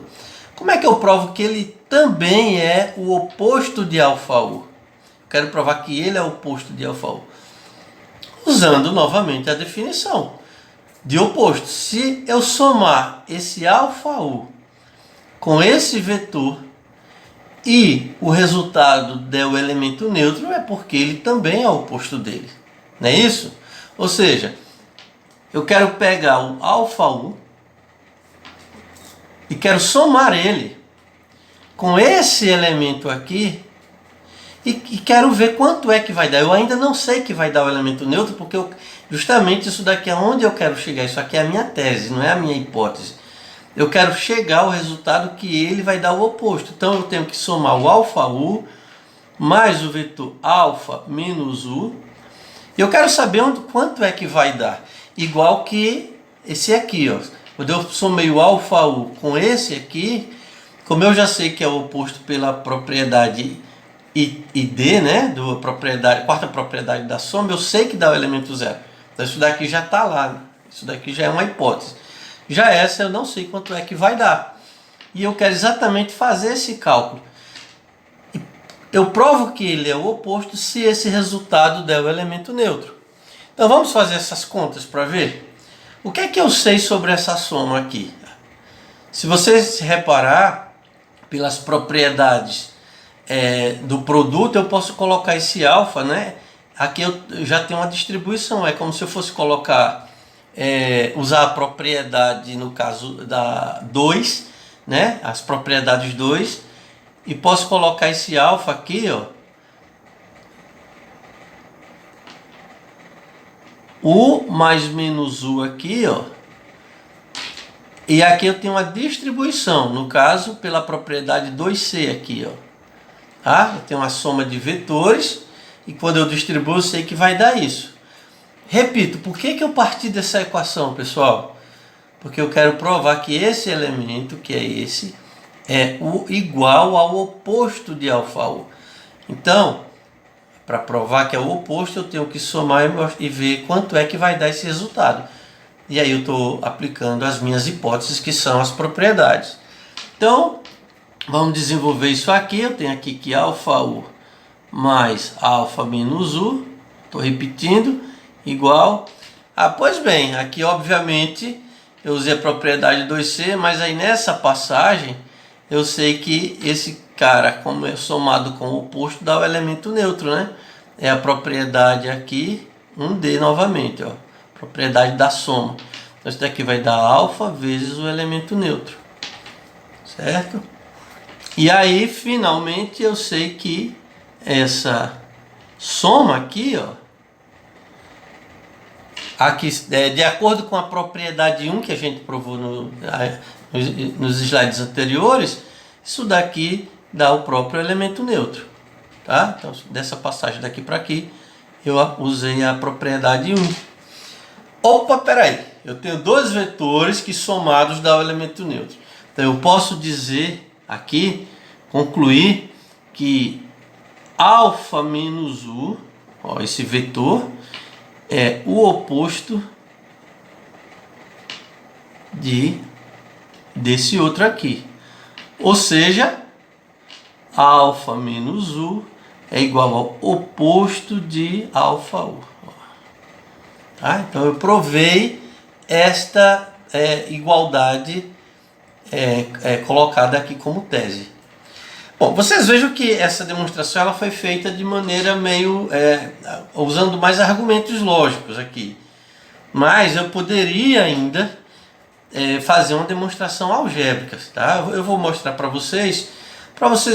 como é que eu provo que ele também é o oposto de alfa U? Quero provar que ele é o oposto de alfa U. Usando novamente a definição de oposto. Se eu somar esse alfa U com esse vetor e o resultado der o elemento neutro, é porque ele também é o oposto dele. Não é isso? Ou seja, eu quero pegar o alfa U e quero somar ele com esse elemento aqui e quero ver quanto é que vai dar. Eu ainda não sei que vai dar o elemento neutro, porque justamente isso daqui é onde eu quero chegar. Isso aqui é a minha tese, não é a minha hipótese. Eu quero chegar ao resultado que ele vai dar o oposto. Então eu tenho que somar o alfa U mais o vetor alfa menos U. E eu quero saber quanto é que vai dar. Igual que esse aqui, ó. Quando eu somei o alfa U com esse aqui, como eu já sei que é o oposto pela propriedade ID, né? Quarta propriedade da soma, eu sei que dá o elemento zero. Então isso daqui já está lá. Isso daqui já é uma hipótese. Já essa eu não sei quanto é que vai dar. E eu quero exatamente fazer esse cálculo. Eu provo que ele é o oposto se esse resultado der o elemento neutro. Então vamos fazer essas contas para ver. O que é que eu sei sobre essa soma aqui? Se você se reparar pelas propriedades do produto, eu posso colocar esse alfa, né? Aqui eu já tenho uma distribuição. É como se eu fosse colocar, usar a propriedade, no caso da 2, né? As propriedades 2. E posso colocar esse alfa aqui, ó. U mais menos U aqui, ó. E aqui eu tenho uma distribuição, no caso, pela propriedade 2C aqui, ó. Tá? Eu tenho uma soma de vetores e quando eu distribuo eu sei que vai dar isso. Repito, por que eu parti dessa equação, pessoal? Porque eu quero provar que esse elemento, que é esse, é igual ao oposto de alfa U. Então, para provar que é o oposto, eu tenho que somar e ver quanto é que vai dar esse resultado. E aí eu estou aplicando as minhas hipóteses, que são as propriedades. Então, vamos desenvolver isso aqui. Eu tenho aqui que alfa U mais alfa menos U, estou repetindo, igual. Pois bem, aqui obviamente eu usei a propriedade 2C, mas aí nessa passagem eu sei que esse cara, como é somado com o oposto, dá o elemento neutro, né? É a propriedade aqui, 1D novamente, ó. Propriedade da soma. Então isso daqui vai dar alfa vezes o elemento neutro. Certo? E aí, finalmente, eu sei que essa soma aqui, ó, aqui, de acordo com a propriedade 1 que a gente provou nos slides anteriores, isso daqui dá o próprio elemento neutro. Tá? Então, dessa passagem daqui para aqui, eu usei a propriedade 1. Opa, peraí, eu tenho dois vetores que somados dá o elemento neutro. Então, eu posso dizer aqui, concluir que alfa menos u, ó, esse vetor, é o oposto desse outro aqui. Ou seja, alfa menos u é igual ao oposto de alfa u. Tá? Então eu provei esta igualdade colocada aqui como tese. Bom, vocês vejam que essa demonstração ela foi feita de maneira meio usando mais argumentos lógicos aqui. Mas eu poderia ainda fazer uma demonstração algébrica. Tá? Eu vou mostrar para vocês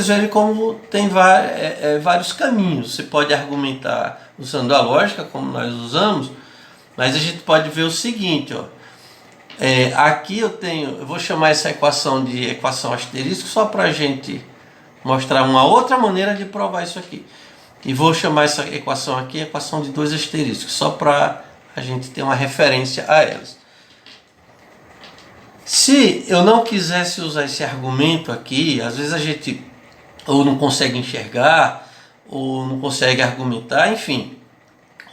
verem como tem vários caminhos. Você pode argumentar usando a lógica, como nós usamos, mas a gente pode ver o seguinte, ó. Aqui eu vou chamar essa equação de equação asterisco só para a gente mostrar uma outra maneira de provar isso aqui. E vou chamar essa equação aqui equação de 2 asteriscos, só para a gente ter uma referência a elas. Se eu não quisesse usar esse argumento aqui, às vezes a gente ou não consegue enxergar, ou não consegue argumentar, enfim.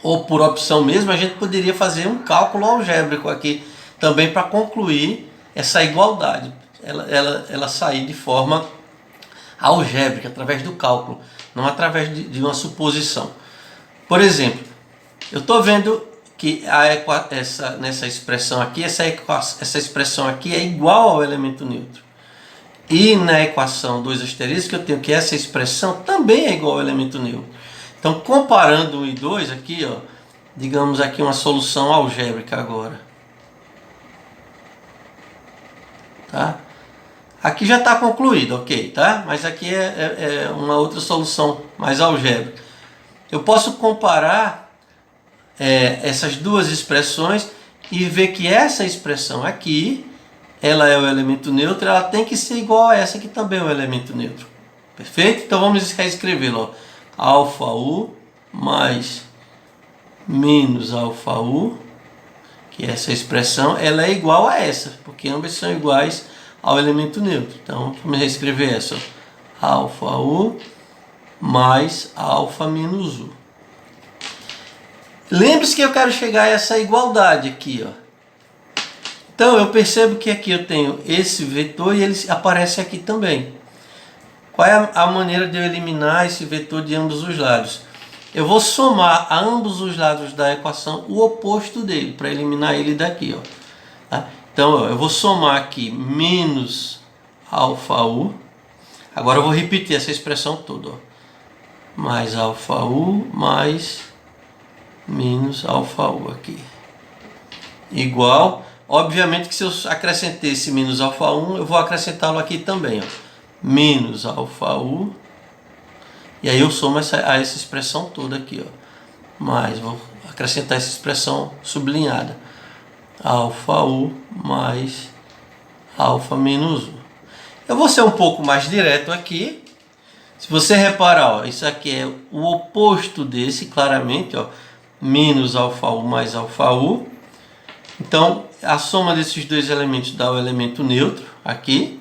Ou por opção mesmo, a gente poderia fazer um cálculo algébrico aqui também para concluir essa igualdade. Ela sair de forma algébrica, através do cálculo, não através de uma suposição. Por exemplo, eu estou vendo que nessa expressão aqui, essa expressão aqui é igual ao elemento neutro. E na equação 2 asterisco eu tenho que essa expressão também é igual ao elemento neutro. Então, comparando 1 e 2 aqui, ó, digamos aqui uma solução algébrica agora. Tá? Aqui já está concluído, ok, tá? Mas aqui é uma outra solução mais algébrica. Eu posso comparar essas duas expressões e ver que essa expressão aqui, ela é o elemento neutro, ela tem que ser igual a essa que também é o elemento neutro. Perfeito? Então vamos reescrevê-lo. Alfa u mais menos alfa u, que essa expressão, ela é igual a essa, porque ambas são iguais ao elemento neutro. Então vamos reescrever essa. Alfa u mais alfa menos u. Lembre-se que eu quero chegar a essa igualdade aqui, ó. Então eu percebo que aqui eu tenho esse vetor e ele aparece aqui também. Qual é a maneira de eu eliminar esse vetor de ambos os lados? Eu vou somar a ambos os lados da equação o oposto dele, para eliminar ele daqui, ó. Tá? Então ó, eu vou somar aqui menos alfa u. Agora eu vou repetir essa expressão toda, ó. Mais alfa u mais menos alfa u aqui. Igual, obviamente que se eu acrescentei esse menos alfa 1, eu vou acrescentá-lo aqui também, ó. Menos alfa u. E aí eu somo a essa expressão toda aqui, ó. Mais, vou acrescentar essa expressão sublinhada. Alfa u mais alfa menos u. Eu vou ser um pouco mais direto aqui. Se você reparar, ó, isso aqui é o oposto desse, claramente, ó. Menos alfa u mais alfa u. Então, a soma desses dois elementos dá o elemento neutro aqui.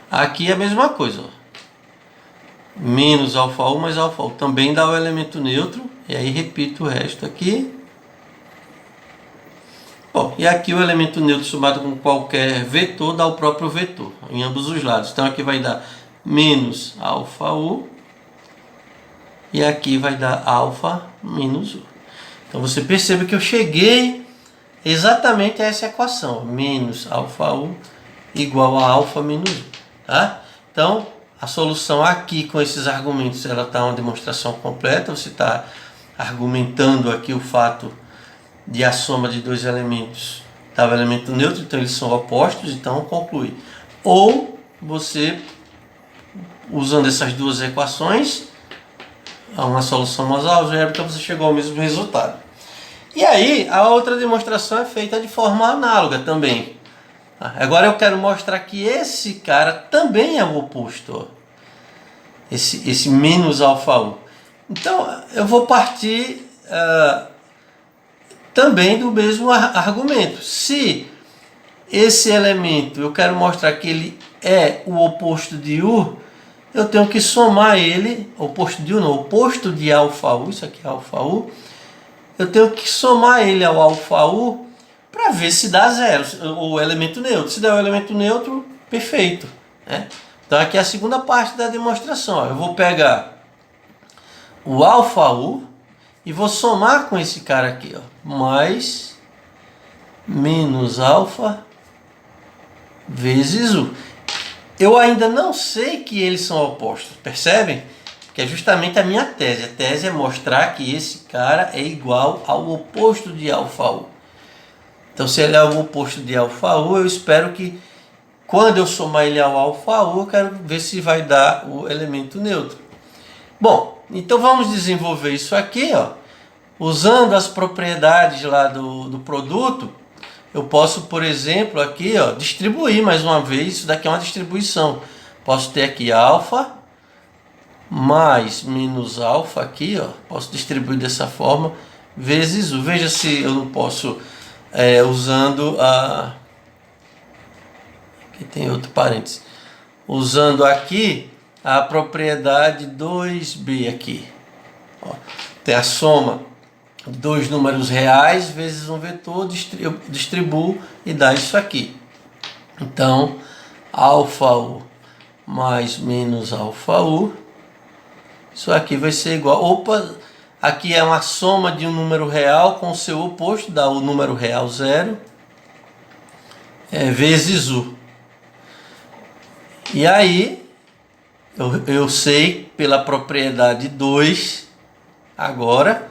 Aqui é a mesma coisa, ó. Menos alfa u mais alfa u também dá o elemento neutro. E aí repito o resto aqui. Bom, e aqui o elemento neutro somado com qualquer vetor dá o próprio vetor em ambos os lados. Então aqui vai dar menos alfa u. E aqui vai dar alfa menos u. Então você percebe que eu cheguei exatamente essa equação, menos alfa U igual a alfa menos U, tá? Então, a solução aqui com esses argumentos, ela está uma demonstração completa, você está argumentando aqui o fato de a soma de dois elementos dar o elemento neutro, então eles são opostos, então conclui. Ou você, usando essas duas equações, uma solução mais algébrica, você chegou ao mesmo resultado. E aí, a outra demonstração é feita de forma análoga também. Agora eu quero mostrar que esse cara também é o oposto. Ó. Esse menos alfa U. Então, eu vou partir também do mesmo argumento. Se esse elemento, eu quero mostrar que ele é o oposto de U, eu tenho que somar ele, oposto de U não, oposto de alfa U, isso aqui é alfa U, eu tenho que somar ele ao alfa U para ver se dá zero, o elemento neutro. Se der o elemento neutro, perfeito. Né? Então aqui é a segunda parte da demonstração. Ó. Eu vou pegar o alfa U e vou somar com esse cara aqui, ó, mais menos alfa vezes U. Eu ainda não sei que eles são opostos, percebem? Que é justamente a minha tese. A tese é mostrar que esse cara é igual ao oposto de alfa U. Então, se ele é o oposto de alfa U, eu espero que quando eu somar ele ao alfa U, eu quero ver se vai dar o elemento neutro. Bom, então vamos desenvolver isso aqui, ó. Usando as propriedades lá do produto, eu posso, por exemplo, aqui, ó, distribuir mais uma vez. Isso daqui é uma distribuição. Posso ter aqui alfa mais menos alfa aqui, ó, posso distribuir dessa forma, vezes U. Veja se eu não posso, usando a... Aqui tem outro parênteses. Usando aqui a propriedade 2b aqui. Ó, tem a soma de dois números reais vezes um vetor, eu distribuo e dá isso aqui. Então, alfa U mais menos alfa U, isso aqui vai ser igual, opa, aqui é uma soma de um número real com o seu oposto, dá o número real 0, vezes U. E aí, eu sei pela propriedade 2, agora,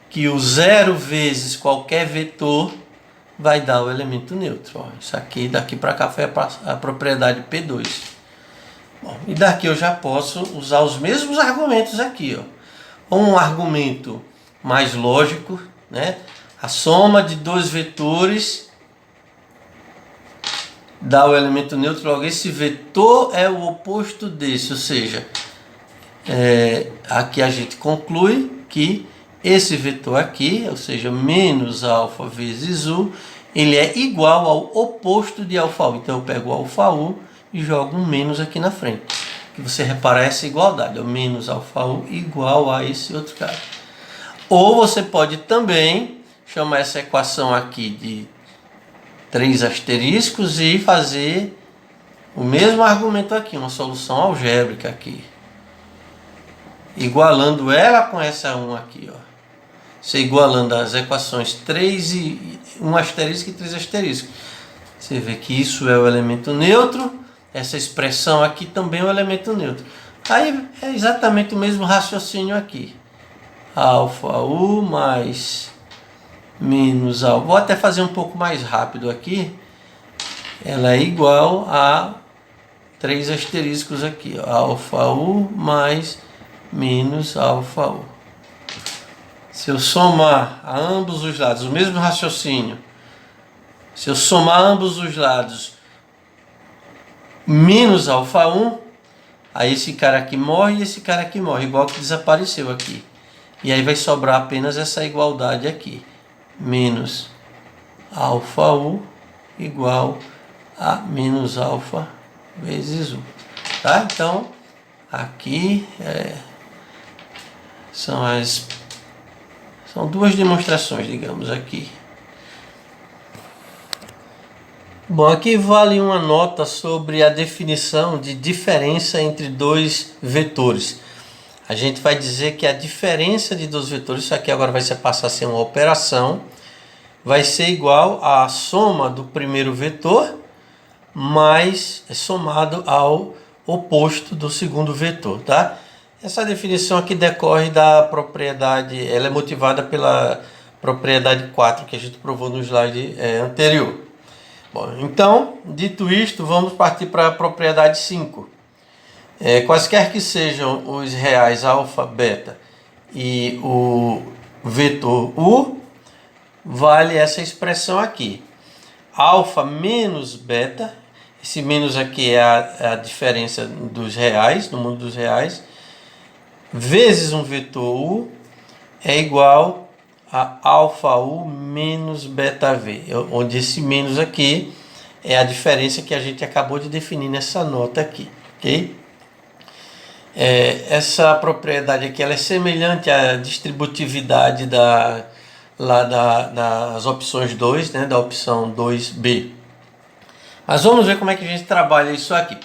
que o 0 vezes qualquer vetor vai dar o elemento neutro. Ó, isso aqui, daqui para cá foi a propriedade P2. Bom, e daqui eu já posso usar os mesmos argumentos aqui, ó. Um argumento mais lógico, né? A soma de dois vetores dá o elemento neutro, logo esse vetor é o oposto desse, ou seja, aqui a gente conclui que esse vetor aqui, ou seja, menos alfa vezes U, ele é igual ao oposto de alfa U. Então eu pego o alfa U e jogo um menos aqui na frente. Que você reparar essa igualdade, o menos alfa U igual a esse outro cara. Ou você pode também chamar essa equação aqui de 3 asteriscos e fazer o mesmo argumento aqui, uma solução algébrica aqui. Igualando ela com essa 1 aqui, ó. Você igualando as equações 3 e 1 asterisco e 3 asterisco. Você vê que isso é o elemento neutro. Essa expressão aqui também é o elemento neutro. Aí é exatamente o mesmo raciocínio aqui. Alfa U mais menos alfa. Vou até fazer um pouco mais rápido aqui. Ela é igual a 3 asteriscos aqui. Ó. Alfa U mais menos alfa U. Se eu somar a ambos os lados, o mesmo raciocínio. Se eu somar ambos os lados menos alfa 1, aí esse cara aqui morre e esse cara aqui morre, igual que desapareceu aqui. E aí vai sobrar apenas essa igualdade aqui. Menos alfa U igual a menos alfa vezes U. Tá? Então, aqui são duas demonstrações, digamos, aqui. Bom, aqui vale uma nota sobre a definição de diferença entre dois vetores. A gente vai dizer que a diferença de dois vetores, isso aqui agora vai passar a ser uma operação, vai ser igual à soma do primeiro vetor mais somado ao oposto do segundo vetor, tá? Essa definição aqui decorre da propriedade, ela é motivada pela propriedade 4 que a gente provou no slide anterior. Bom, então, dito isto, vamos partir para a propriedade 5. Quaisquer que sejam os reais alfa, beta e o vetor u, vale essa expressão aqui. Alfa menos beta, esse menos aqui é a diferença dos reais, no mundo dos reais, vezes um vetor u é igual a alfa u menos beta v, onde esse menos aqui é a diferença que a gente acabou de definir nessa nota aqui, ok? Essa propriedade aqui ela é semelhante à distributividade das opções 2, né, da opção 2b. Mas vamos ver como é que a gente trabalha isso aqui.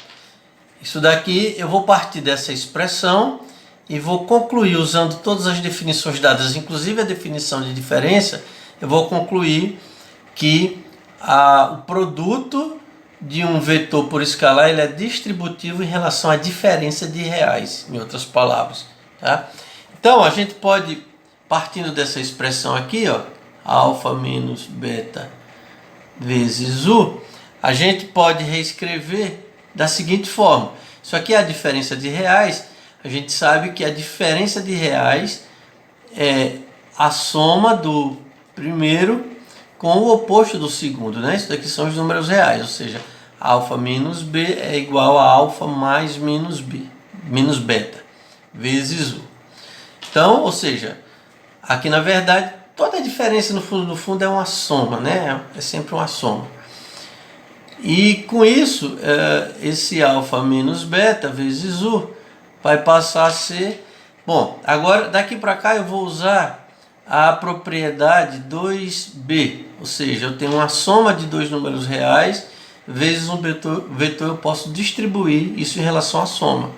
Isso daqui eu vou partir dessa expressão e vou concluir usando todas as definições dadas, inclusive a definição de diferença. Eu vou concluir que o produto de um vetor por escalar ele é distributivo em relação à diferença de reais, em outras palavras, tá? Então a gente pode, partindo dessa expressão aqui, ó, alfa menos beta vezes u, a gente pode reescrever da seguinte forma: isso aqui é a diferença de reais. A gente sabe que a diferença de reais é a soma do primeiro com o oposto do segundo, né? Isso daqui são os números reais, ou seja, alfa menos b é igual a alfa mais menos beta, vezes u. Então, ou seja, aqui na verdade, toda a diferença no fundo é uma soma, né? É sempre uma soma. E com isso, esse alfa menos beta vezes u vai passar a ser... Bom, agora daqui para cá eu vou usar a propriedade 2b, ou seja, eu tenho uma soma de dois números reais vezes um vetor, eu posso distribuir isso em relação à soma.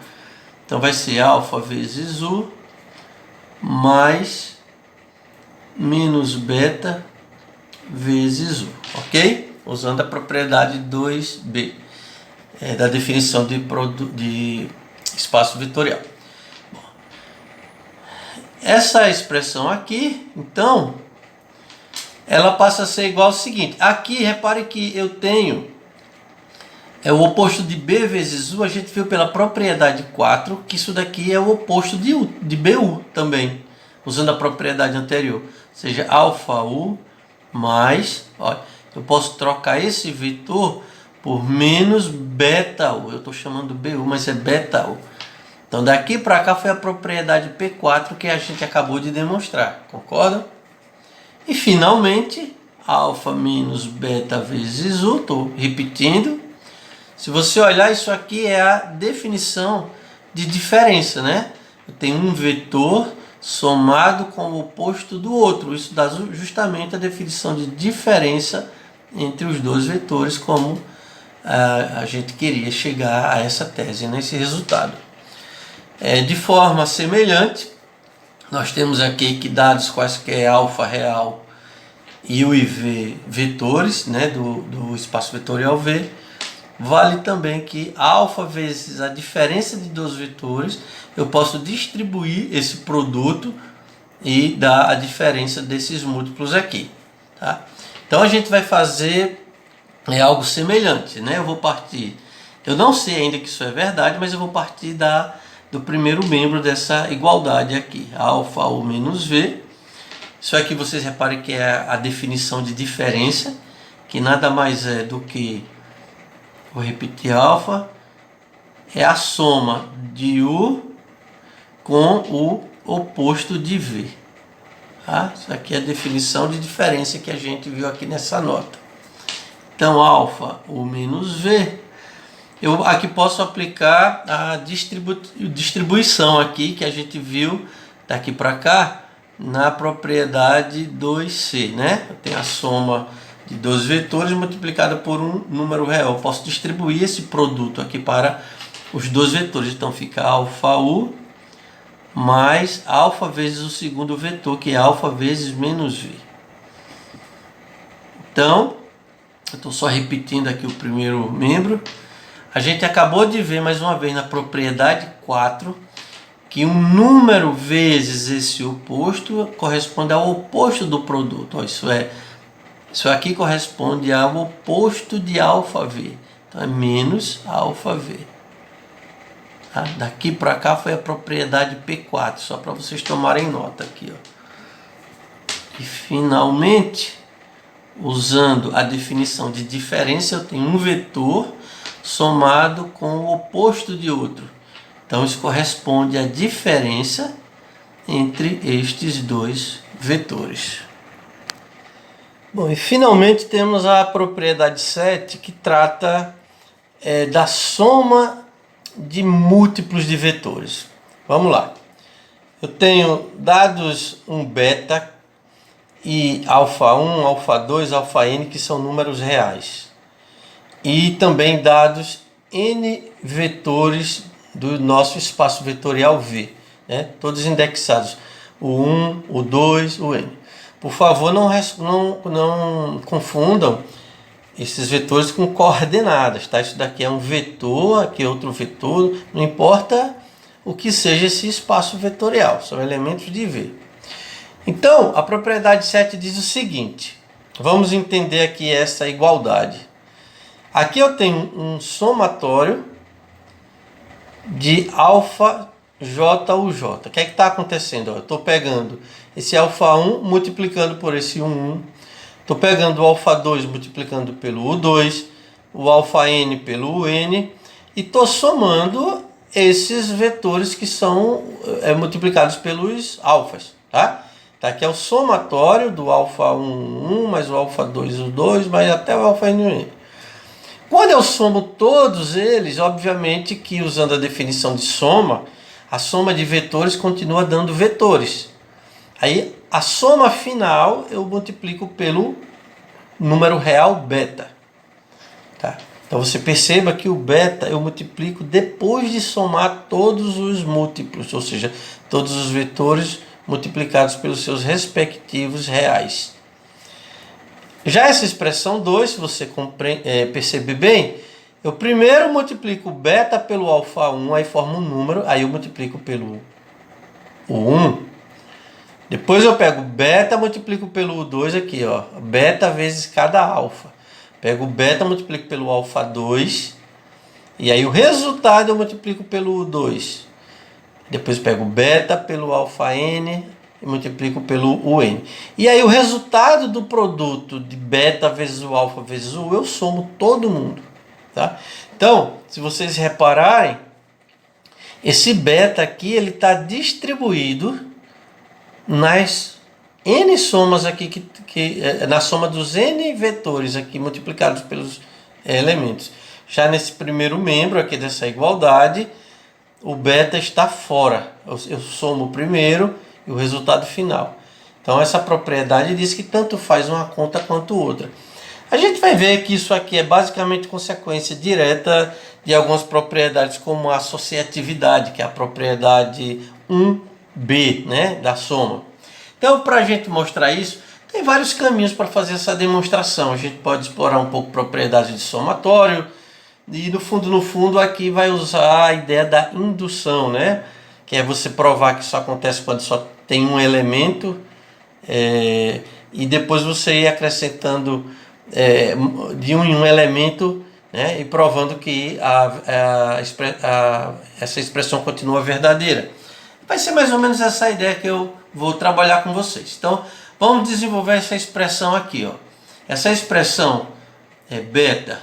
Então vai ser alfa vezes u mais menos beta vezes u, ok? Usando a propriedade 2b da definição de espaço vetorial. Essa expressão aqui, então, ela passa a ser igual ao seguinte. Aqui, repare que eu tenho o oposto de b vezes u, a gente viu pela propriedade 4, que isso daqui é o oposto de bu também, usando a propriedade anterior. Ou seja, alfa u mais, olha, eu posso trocar esse vetor por menos beta u. Eu estou chamando bu, mas é beta u. Então daqui para cá foi a propriedade P4 que a gente acabou de demonstrar, concorda? E finalmente, alfa menos beta vezes u, estou repetindo. Se você olhar, isso aqui é a definição de diferença, né? Eu tenho um vetor somado com o oposto do outro. Isso dá justamente a definição de diferença entre os dois vetores, como a gente queria chegar a essa tese, nesse resultado. De forma semelhante, nós temos aqui que dados quaisquer alfa real e u e v vetores, né, do espaço vetorial V, vale também que alfa vezes a diferença de dois vetores, eu posso distribuir esse produto e dar a diferença desses múltiplos aqui, tá? Então a gente vai fazer algo semelhante, né? Eu não sei ainda que isso é verdade, mas eu vou partir do primeiro membro dessa igualdade aqui, alfa u menos v. Isso aqui vocês reparem que é a definição de diferença, que nada mais é do que, vou repetir, alfa é a soma de u com o oposto de v. Tá? Isso aqui é a definição de diferença que a gente viu aqui nessa nota. Então, alfa u menos v, eu aqui posso aplicar a distribuição aqui que a gente viu daqui para cá na propriedade 2c, né? Eu tenho a soma de dois vetores multiplicada por um número real. Eu posso distribuir esse produto aqui para os dois vetores. Então fica alfa u mais alfa vezes o segundo vetor, que é alfa vezes menos v. Então, eu estou só repetindo aqui o primeiro membro. A gente acabou de ver mais uma vez na propriedade 4 que um número vezes esse oposto corresponde ao oposto do produto. Ó, isso aqui corresponde ao oposto de αv. Então é menos αv. Tá? Daqui para cá foi a propriedade P4, só para vocês tomarem nota aqui. Ó. E finalmente, usando a definição de diferença, eu tenho um vetor somado com o oposto de outro. Então isso corresponde à diferença entre estes dois vetores. Bom, e finalmente temos a propriedade 7, que trata da soma de múltiplos de vetores. Vamos lá. Eu tenho dados um beta e α1, α2, αn, que são números reais. E também dados n vetores do nosso espaço vetorial V, né? Todos indexados, o 1, o 2, o n. Por favor, não confundam esses vetores com coordenadas, tá? Isso daqui é um vetor, aqui é outro vetor, não importa o que seja esse espaço vetorial, são elementos de V. Então, a propriedade 7 diz o seguinte, vamos entender aqui essa igualdade. Aqui eu tenho um somatório de alfa j u j. O que é que está acontecendo? Eu estou pegando esse α1 multiplicando por esse 1. Estou pegando o α2 multiplicando pelo U2, o αn pelo UN, e estou somando esses vetores que são multiplicados pelos alfas. Tá? Tá, aqui é o somatório do α1, 1, mais o α2, o 2, mais até o αn, UN. Quando eu somo todos eles, obviamente que usando a definição de soma, a soma de vetores continua dando vetores. Aí a soma final eu multiplico pelo número real beta. Tá? Então você perceba que o beta eu multiplico depois de somar todos os múltiplos, ou seja, todos os vetores multiplicados pelos seus respectivos reais. Já essa expressão 2, se você perceber bem, eu primeiro multiplico beta pelo α1, aí forma um número, aí eu multiplico pelo U1. Depois eu pego beta, multiplico pelo U2 aqui, ó, beta vezes cada alfa. Pego beta, multiplico pelo α2, e aí o resultado eu multiplico pelo U2. Depois eu pego beta pelo αn, e multiplico pelo UN. E aí o resultado do produto de beta vezes o alfa vezes o U, eu somo todo mundo. Tá? Então, se vocês repararem, esse beta aqui ele está distribuído nas n somas aqui, na soma dos n vetores aqui multiplicados pelos elementos. Já nesse primeiro membro aqui dessa igualdade, o beta está fora. Eu somo o primeiro e o resultado final. Então essa propriedade diz que tanto faz uma conta quanto outra. A gente vai ver que isso aqui é basicamente consequência direta de algumas propriedades como a associatividade, que é a propriedade 1b, né, da soma. Então, para a gente mostrar isso, tem vários caminhos para fazer essa demonstração. A gente pode explorar um pouco propriedades de somatório e no fundo aqui vai usar a ideia da indução, né? Que é você provar que isso acontece quando só tem um elemento e depois você ir acrescentando de um em um elemento, né? E provando que essa expressão continua verdadeira. Vai ser mais ou menos essa ideia que eu vou trabalhar com vocês. Então, vamos desenvolver essa expressão aqui, ó. Essa expressão é beta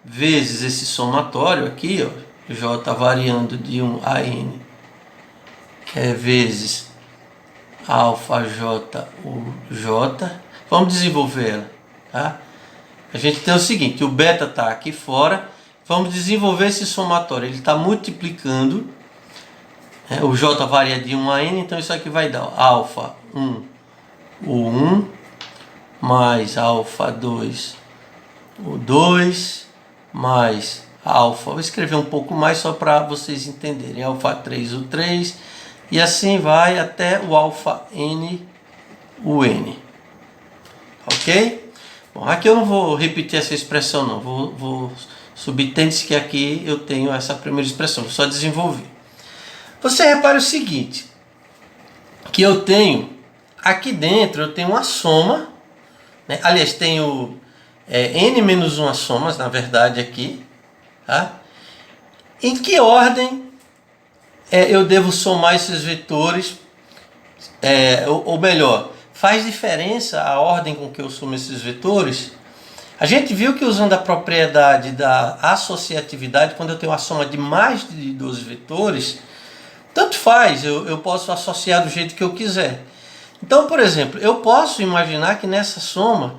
vezes esse somatório aqui, ó, j variando de 1 a n, vezes alfa j u j. Vamos desenvolver ela, tá? A gente tem o seguinte, o beta está aqui fora, vamos desenvolver esse somatório, ele está multiplicando, o j varia de 1 a n, então isso aqui vai dar alfa 1, o 1, mais alfa 2, o 2, mais alfa, vou escrever um pouco mais só para vocês entenderem, alfa 3, o 3, e assim vai até o alfa n, o n. Ok? Bom, aqui eu não vou repetir essa expressão não, subentende-se que aqui eu tenho essa primeira expressão, vou só desenvolver. Você repara o seguinte, que eu tenho, aqui dentro eu tenho uma soma, né? Aliás, tenho n menos uma somas, na verdade aqui, tá? Em que ordem eu devo somar esses vetores, ou melhor, faz diferença a ordem com que eu somo esses vetores? A gente viu que usando a propriedade da associatividade, quando eu tenho uma soma de mais de 12 vetores, tanto faz, eu posso associar do jeito que eu quiser. Então, por exemplo, eu posso imaginar que nessa soma,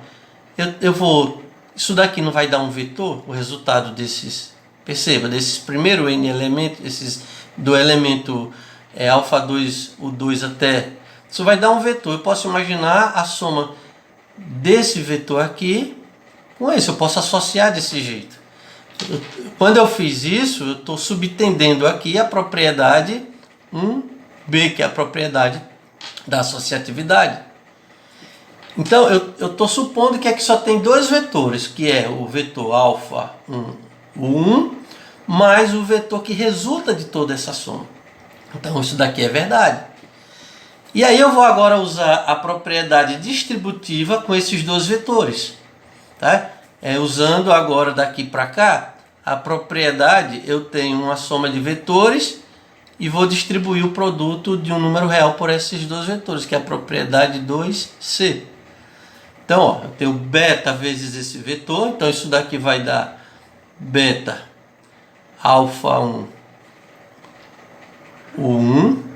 isso daqui não vai dar um vetor, o resultado desses, perceba, desses primeiro n elementos, do elemento alfa 2, o 2 até, isso vai dar um vetor. Eu posso imaginar a soma desse vetor aqui com esse, eu posso associar desse jeito. Quando eu fiz isso, eu estou subentendendo aqui a propriedade 1b, que é a propriedade da associatividade. Então, eu estou supondo que aqui só tem dois vetores, que é o vetor alfa 1, o 1, mais o vetor que resulta de toda essa soma. Então, isso daqui é verdade. E aí eu vou agora usar a propriedade distributiva com esses dois vetores. Tá? Usando agora daqui para cá, a propriedade, eu tenho uma soma de vetores e vou distribuir o produto de um número real por esses dois vetores, que é a propriedade 2c. Então, ó, eu tenho beta vezes esse vetor, então isso daqui vai dar beta alfa 1, o 1.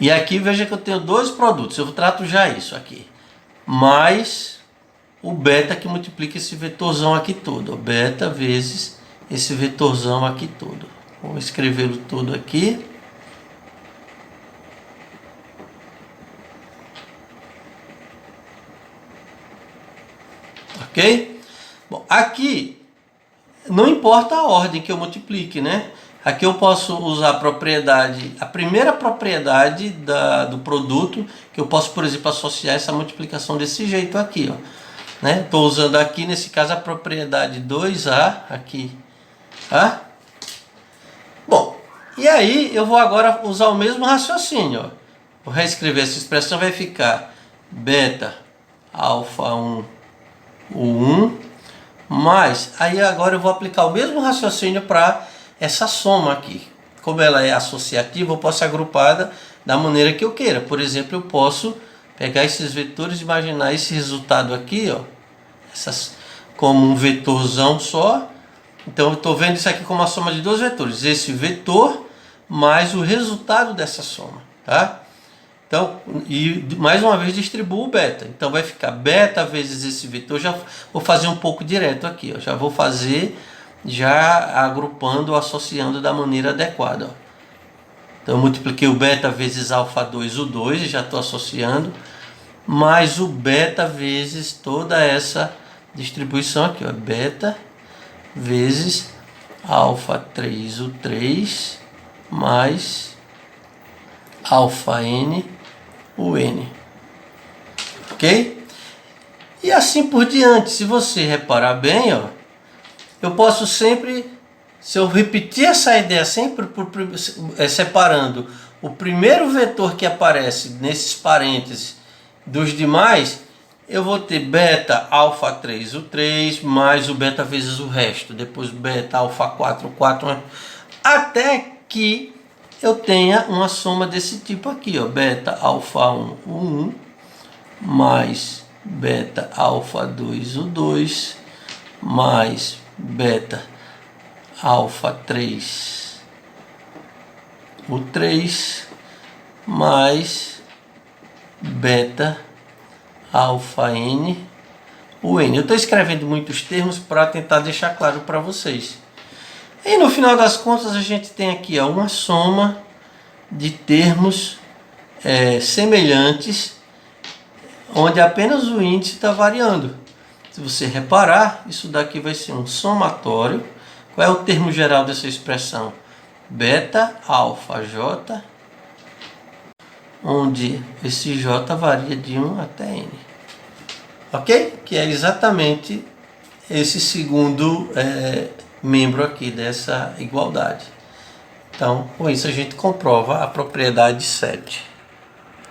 E aqui veja que eu tenho dois produtos, eu trato já isso aqui, mais o beta que multiplica esse vetorzão aqui todo, beta vezes esse vetorzão aqui todo. Vou escrevê-lo todo aqui. Ok? Bom, aqui não importa a ordem que eu multiplique, né? Aqui eu posso usar a propriedade, a primeira propriedade do produto, que eu posso, por exemplo, associar essa multiplicação desse jeito aqui, ó. Né? Estou usando aqui, nesse caso, a propriedade 2a aqui. Tá? Bom, e aí eu vou agora usar o mesmo raciocínio. Ó. Vou reescrever essa expressão, vai ficar beta alfa 1, o 1, mais, aí agora eu vou aplicar o mesmo raciocínio para essa soma aqui. Como ela é associativa, eu posso agrupar da maneira que eu queira. Por exemplo, eu posso pegar esses vetores e imaginar esse resultado aqui, ó, como um vetorzão só. Então eu estou vendo isso aqui como a soma de dois vetores. Esse vetor mais o resultado dessa soma. Tá? Então, e mais uma vez distribuo o beta. Então vai ficar beta vezes esse vetor. Já vou fazer um pouco direto aqui. Ó. Já vou fazer já agrupando, associando da maneira adequada. Ó. Então eu multipliquei o beta vezes alfa 2, o 2, e já estou associando. Mais o beta vezes toda essa distribuição aqui, ó, beta vezes alfa 3, o 3, mais alfa n, o n. Ok? E assim por diante. Se você reparar bem, ó, eu posso sempre, se eu repetir essa ideia sempre separando o primeiro vetor que aparece nesses parênteses dos demais, eu vou ter beta alfa 3, o 3, mais o beta vezes o resto. Depois beta alfa 4, o 4, até que eu tenha uma soma desse tipo aqui, ó, beta alfa 1, o 1, mais beta alfa 2, o 2, mais beta alfa 3, o 3, mais beta alfa n, o n. Eu estou escrevendo muitos termos para tentar deixar claro para vocês. E no final das contas a gente tem aqui, ó, uma soma de termos semelhantes, onde apenas o índice está variando. Se você reparar, isso daqui vai ser um somatório. Qual é o termo geral dessa expressão? Beta alfa j, onde esse j varia de 1 até n. ok? Que é exatamente esse segundo membro aqui dessa igualdade. Então, com isso a gente comprova a propriedade 7.